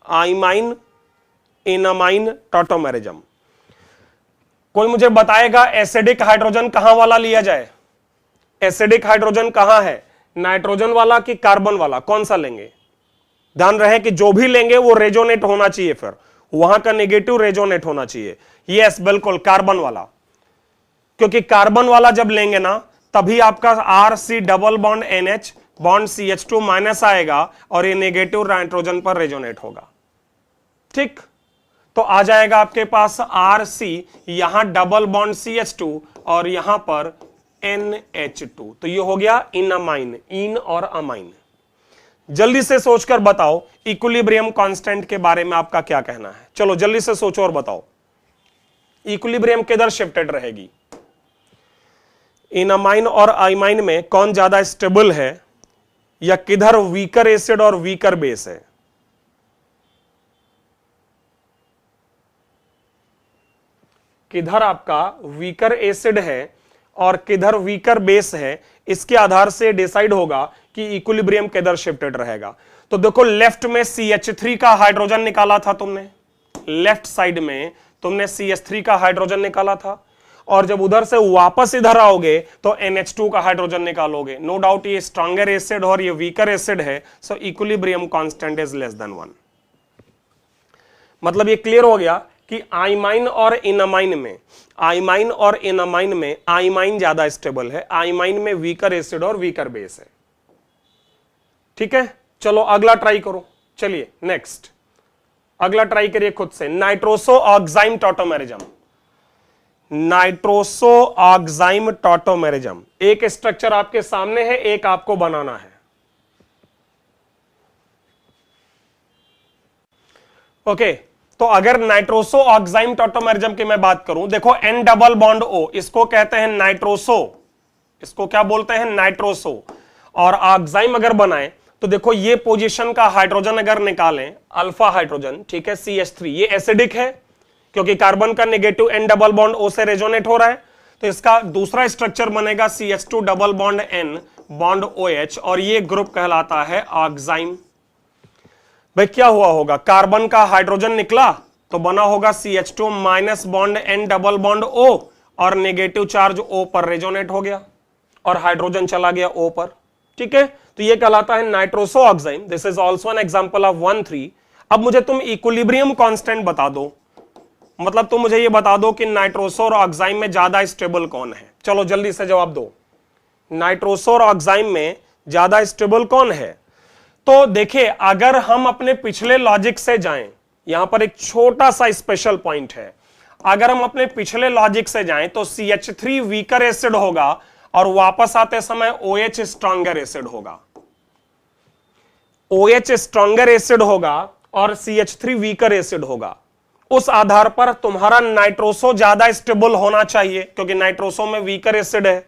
आइमाइन इनामाइन टॉटोमेरिज्म। कोई मुझे बताएगा एसिडिक हाइड्रोजन कहां वाला लिया जाए? एसिडिक हाइड्रोजन कहां है, नाइट्रोजन वाला कि कार्बन वाला, कौन सा लेंगे? ध्यान रहे कि जो भी लेंगे वो रेजोनेट होना चाहिए, फिर वहां का नेगेटिव रेजोनेट होना चाहिए। यस बिल्कुल कार्बन वाला, क्योंकि कार्बन वाला जब लेंगे ना तभी आपका RC double bond NH bond CH2 minus आएगा और ये नेगेटिव नाइट्रोजन पर रेजोनेट होगा। ठीक, तो आ जाएगा आपके पास RC, यहां डबल बॉन्ड CH2 और यहां पर NH2, तो ये हो गया इनामाइन, इन और अमाइन। जल्दी से सोचकर बताओ इक्विलिब्रियम कांस्टेंट के बारे में आपका क्या कहना है। चलो जल्दी से सोचो और बताओ इक्विलिब्रियम किधर शिफ्टेड रहेगी, इन अमाइन और आइमाइन में कौन ज्यादा स्टेबल है, या किधर वीकर एसिड और वीकर बेस है। किधर आपका वीकर एसिड है और किधर वीकर बेस है, इसके आधार से डिसाइड होगा कि इक्विलिब्रियम किधर शिफ्टेड रहेगा। तो देखो लेफ्ट में CH3 का हाइड्रोजन निकाला था तुमने, लेफ्ट साइड में तुमने CH3 का हाइड्रोजन निकाला था, और जब उधर से वापस इधर आओगे तो NH2 का हाइड्रोजन निकालोगे। नो डाउट ये स्ट्रॉन्गर एसिड और ये वीकर एसिड है, सो equilibrium constant is less than 1। मतलब ये क्लियर हो गया कि आइमाइन और इनमाइन में, आइमाइन और इनमाइन में आइमाइन ज्यादा स्टेबल है, आइमाइन में वीकर एसिड और वीकर बेस है। ठीक है, चलो अगला ट्राई करो। चलिए नेक्स्ट अगला ट्राई करिए खुद से, nitroso oxime tautomerism. Nitroso oxime tautomerism एक स्ट्रक्चर आपके सामने है, एक आपको बनाना है। ओके, तो अगर नाइट्रोसो ऑक्साइम टॉटोमेरिज्म की मैं बात करूं, देखो N डबल बॉन्ड O, इसको कहते हैं नाइट्रोसो, इसको क्या बोलते हैं नाइट्रोसो। और ऑक्साइम अगर बनाए तो देखो ये पोजीशन का हाइड्रोजन अगर निकालें, अल्फा हाइड्रोजन, ठीक है, CH3, ये एसिडिक है क्योंकि कार्बन का negative N double bond O से रेजोनेट हो रहा है, तो इसका दूसरा स्ट्रक्चर बनेगा CH2 double bond N bond OH, और ये ग्रुप कहलाता है ऑक्साइम। भाई क्या हुआ होगा, कार्बन का हाइड्रोजन निकला तो बना होगा CH2 minus bond N double bond O, और नेगेटिव चार्ज O पर रेजोनेट हो गया और हाइड्रोजन चला गया O पर। ठीक है, तो ये कहलाता है nitroso oxime. This is also an example of 1,3। अब मुझे तुम इक्विलिब्रियम कांस्टेंट बता दो, मतलब तुम मुझे ये बता दो कि नाइट्रोसो और ऑक्साइम में ज्यादा स्टेबल कौन है। चलो जल्दी से जवाब दो, नाइट्रोसो और ऑक्साइम में ज्यादा स्टेबल कौन है। तो देखिए अगर हम अपने पिछले लॉजिक से जाएं, यहां पर एक छोटा सा स्पेशल पॉइंट है, अगर हम अपने पिछले लॉजिक से जाएं तो CH3 वीकर एसिड होगा और वापस आते समय OH स्ट्रॉन्गर एसिड होगा, OH स्ट्रॉन्गर एसिड होगा और CH3 वीकर एसिड होगा। उस आधार पर तुम्हारा नाइट्रोसो ज्यादा स्टेबल होना चाहिए क्योंकि नाइट्रोसो में वीकर एसिड है।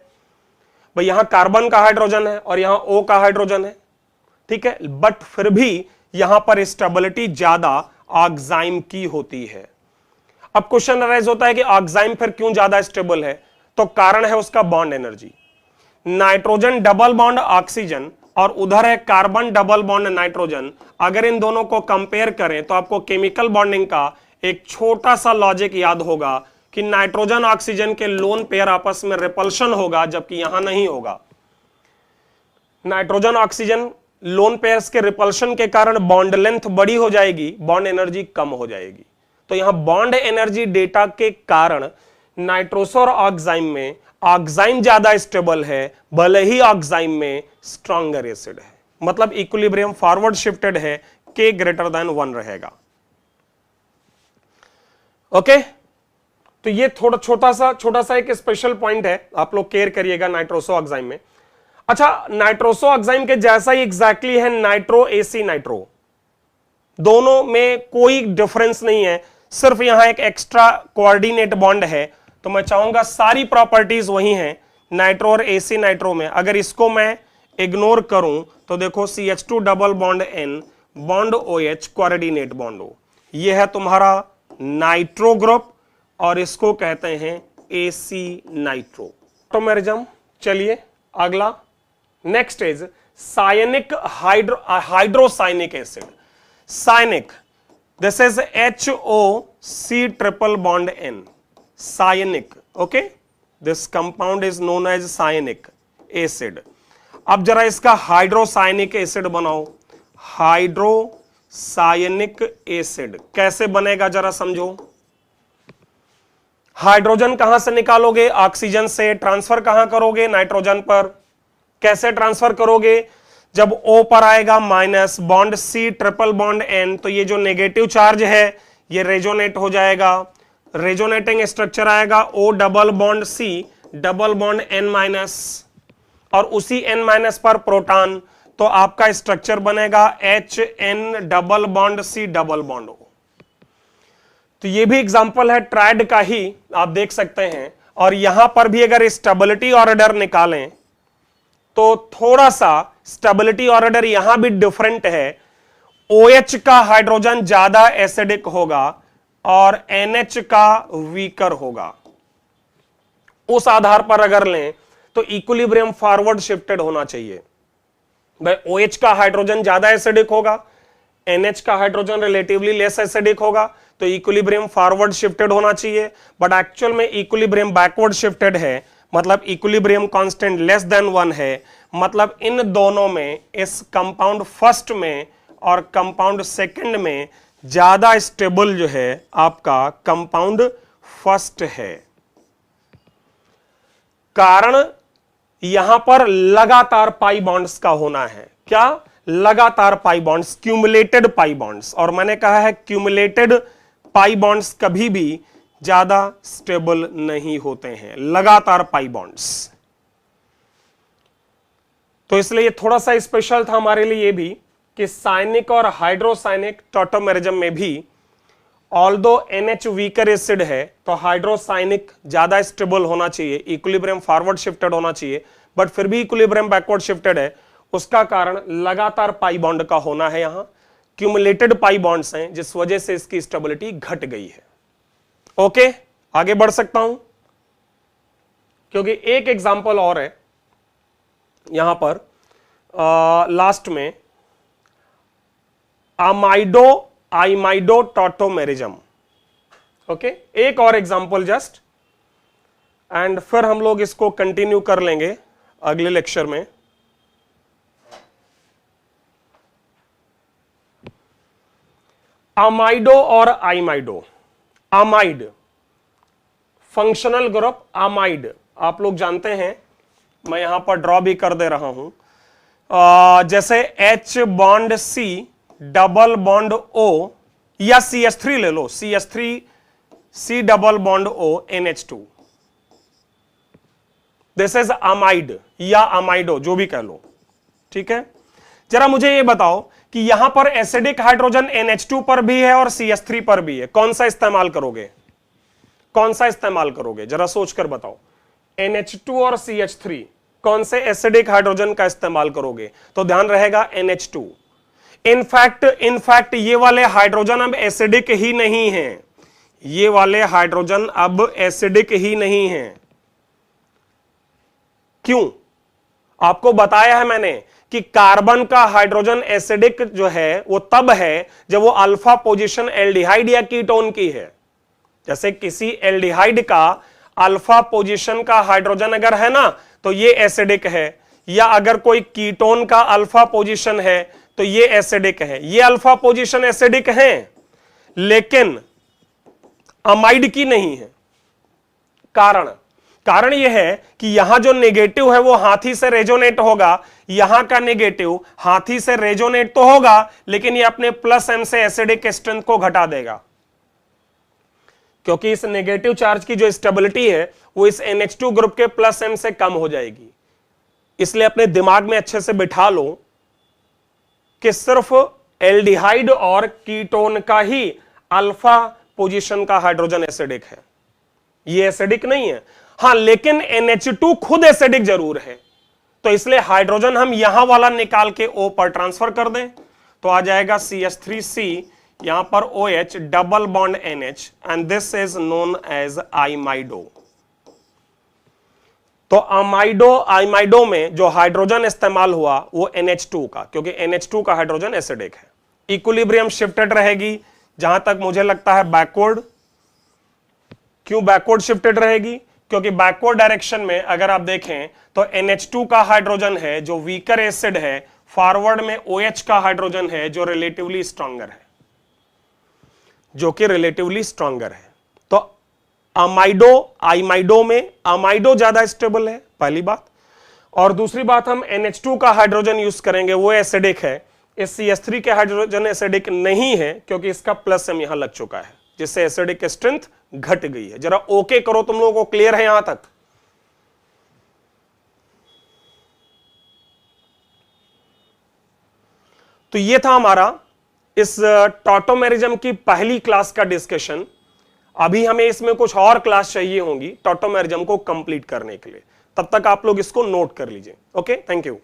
भाई यहां कार्बन का हाइड्रोजन है और यहां O का हाइड्रोजन है, ठीक है, बट फिर भी यहां पर स्टेबिलिटी ज्यादा ऑक्साइम की होती है। अब क्वेश्चन अराइज होता है कि ऑक्साइम फिर क्यों ज्यादा स्टेबल है, तो कारण है उसका bond energy. Nitrogen double bond oxygen और उधर है कार्बन डबल बॉन्ड नाइट्रोजन, अगर इन दोनों को कंपेयर करें तो आपको केमिकल बॉन्डिंग का एक छोटा सा लॉजिक याद होगा कि नाइट्रोजन ऑक्सीजन के लोन पेयर आपस में रिपल्शन होगा, जबकि यहां नहीं होगा। नाइट्रोजन ऑक्सीजन लोन पेयर्स के रिपल्शन के कारण बॉन्ड लेंथ बड़ी हो जाएगी, बॉन्ड एनर्जी कम हो जाएगी। तो यहां बॉन्ड एनर्जी डेटा के कारण नाइट्रोसो और ऑक्साइम में ऑक्साइम ज्यादा स्टेबल है, भले ही ऑक्साइम में स्ट्रॉन्गर एसिड है। मतलब इक्विलिब्रियम फॉरवर्ड शिफ्टेड है, K ग्रेटर देन 1 रहेगा। ओके, तो ये थोड़ा छोटा सा एक स्पेशल पॉइंट है, आप लोग केयर करिएगा नाइट्रोसो ऑक्साइम में। अच्छा, नाइट्रोसो ऑक्साइम के जैसा ही एग्जैक्टली है नाइट्रो AC नाइट्रो, दोनों में कोई डिफरेंस नहीं है, सिर्फ यहां एक एक्स्ट्रा कोऑर्डिनेट बॉन्ड है। तो मैं चाहूंगा सारी प्रॉपर्टीज वही हैं नाइट्रो और AC नाइट्रो में। अगर इसको मैं इग्नोर करूं तो देखो CH2 double bond N bond OH coordinate bond O, यह है तुम्हारा नाइट्रो ग्रुप और इसको कहते हैं AC नाइट्रो टॉटोमेरिज्म। चलिए अगला next is cyanic hydrocyanic acid. Cyanic, this is HOC triple bond N, cyanic. Okay, this compound is known as cyanic acid. अब जरा इसका हाइड्रोसाइनिक एसिड बनाओ। हाइड्रोसाइनिक एसिड कैसे बनेगा जरा समझो। हाइड्रोजन कहां से निकालोगे, ऑक्सीजन से। ट्रांसफर कहां करोगे, नाइट्रोजन पर। कैसे ट्रांसफर करोगे, जब O पर आएगा minus bond C triple bond N, तो ये जो नेगेटिव चार्ज है ये रेजोनेट हो जाएगा, रेजोनेटिंग स्ट्रक्चर आएगा O double bond C double bond N minus, और उसी N माइनस पर प्रोटॉन, तो आपका स्ट्रक्चर बनेगा HN double bond C double bond O। तो ये भी एग्जांपल है ट्राइड का ही, आप देख सकते हैं। और यहां पर भी अगर स्टेबिलिटी ऑर्डर निकालें तो थोड़ा सा स्टेबिलिटी ऑर्डर यहां भी डिफरेंट है। OH का हाइड्रोजन ज्यादा एसिडिक होगा और NH का वीकर होगा। उस आधार पर अगर लें तो इक्विलिब्रियम फॉरवर्ड शिफ्टेड होना चाहिए। भाई OH का हाइड्रोजन ज्यादा एसिडिक होगा, NH का हाइड्रोजन रिलेटिवली लेस एसिडिक होगा, तो इक्विलिब्रियम फॉरवर्ड शिफ्टेड होना चाहिए। बट एक्चुअल में इक्विलिब्रियम बैकवर्ड शिफ्टेड है, मतलब इक्विलिब्रियम कांस्टेंट लेस देन 1 है। मतलब इन दोनों में, इस कंपाउंड फर्स्ट में और कंपाउंड सेकंड में ज्यादा स्टेबल जो है आपका कंपाउंड फर्स्ट है। कारण यहां पर लगातार पाई बॉन्ड्स का होना है। क्या? लगातार pi bonds, cumulated pi bonds. और मैंने कहा है क्यूमुलेटेड पाई बॉन्ड्स कभी भी ज्यादा स्टेबल नहीं होते हैं, लगातार पाई बॉन्ड्स। तो इसलिए ये थोड़ा सा स्पेशल था हमारे लिए ये भी कि साइनिक और हाइड्रोसाइनिक टॉटोमेरिज्म में भी ऑल्दो NH वीकर एसिड है तो हाइड्रोसाइनिक ज्यादा स्टेबल होना चाहिए, इक्विलिब्रियम फॉरवर्ड शिफ्टेड होना चाहिए, बट फिर भी इक्विलिब्रियम बैकवर्ड शिफ्टेड है। उसका कारण लगातार पाई बॉन्ड का होना है, यहां क्यूमुलेटेड पाई बॉन्ड्स हैं जिस वजह से इसकी स्टेबिलिटी घट गई है। ओके, आगे बढ़ सकता हूं क्योंकि एक एग्जांपल और है यहां पर लास्ट में, आमाइडो टॉटोमेरिज्म। ओके, एक और एग्जांपल जस्ट, एंड फिर हम लोग इसको कंटिन्यू कर लेंगे अगले लेक्चर में। अमाइडो और आइमाइडो। अमाइड फंक्शनल ग्रुप अमाइड आप लोग जानते हैं, मैं यहां पर ड्रॉ भी कर दे रहा हूं। जैसे H bond C double bond O, या CH3 ले लो, CH3 C double bond O NH2, this is amide या अमाइडो, जो भी कह लो। ठीक है, जरा मुझे ये बताओ कि यहां पर एसिडिक हाइड्रोजन NH2 पर भी है और CH3 पर भी है, कौन सा इस्तेमाल करोगे? कौन सा इस्तेमाल करोगे जरा सोचकर बताओ। NH2 और CH3 कौन से एसिडिक हाइड्रोजन का इस्तेमाल करोगे? तो ध्यान रहेगा NH2। इनफैक्ट ये वाले हाइड्रोजन अब एसिडिक ही नहीं है, ये वाले हाइड्रोजन अब एसिडिक ही नहीं है। क्यों? आपको बताया है मैंने कि कार्बन का हाइड्रोजन एसिडिक जो है वो तब है जब वो अल्फा पोजीशन एल्डिहाइड या कीटोन की है। जैसे किसी एल्डिहाइड का अल्फा पोजीशन का हाइड्रोजन अगर है ना तो ये एसिडिक है, या अगर कोई कीटोन का अल्फा पोजीशन है तो ये एसिडिक है। ये अल्फा पोजीशन एसिडिक है लेकिन अमाइड की नहीं है। कारण यह है कि यहां जो नेगेटिव है वो हाथी से रेजोनेट होगा, यहां का नेगेटिव हाथी से रेजोनेट तो होगा लेकिन ये अपने प्लस m से एसिडिक स्ट्रेंथ को घटा देगा, क्योंकि इस नेगेटिव चार्ज की जो स्टेबिलिटी है वो इस NH2 ग्रुप के प्लस m से कम हो जाएगी। इसलिए अपने दिमाग में अच्छे से बिठा लो कि सिर्फ एल्डिहाइड और कीटोन का ही अल्फा पोजीशन का हाइड्रोजन एसिडिक है, ये एसिडिक नहीं है। हां, लेकिन NH2 खुद एसिडिक जरूर है, तो इसलिए हाइड्रोजन हम यहां वाला निकाल के O पर ट्रांसफर कर दें तो आ जाएगा CH3C, यहां पर OH double bond NH, and this is known as imido. तो आइमाइडो में जो हाइड्रोजन इस्तेमाल हुआ वो NH2 का, क्योंकि NH2 का हाइड्रोजन एसिडिक है। इक्विलिब्रियम शिफ्टेड रहेगी जहां तक मुझे लगता है बैकवर्ड। क्यों बैकवर्ड शिफ्टेड रहेगी? क्योंकि बैकवर्ड डायरेक्शन में अगर आप देखें तो NH2 का हाइड्रोजन है जो वीकर एसिड है, फॉरवर्ड में OH का हाइड्रोजन है जो रिलेटिवली स्ट्रॉन्गर है, तो आइमाइडो में अमाइडो ज्यादा स्टेबल है, पहली बात। और दूसरी बात, हम NH2 का हाइड्रोजन यूज करेंगे, वो एसिडिक है। इस CH3 के हाइड्रोजन एसिडिक नहीं है क्योंकि इसका प्लस m यहां लग चुका है, जिससे एसिडिक स्ट्रेंथ घट गई है। जरा ओके करो, तुम लोगों को क्लियर है यहां तक? तो ये था हमारा इस टॉटोमेरिज्म की पहली क्लास का डिस्कशन। अभी हमें इसमें कुछ और क्लास चाहिए होंगी टॉटोमेरिज्म को कंप्लीट करने के लिए, तब तक आप लोग इसको नोट कर लीजिए। Okay, thank you.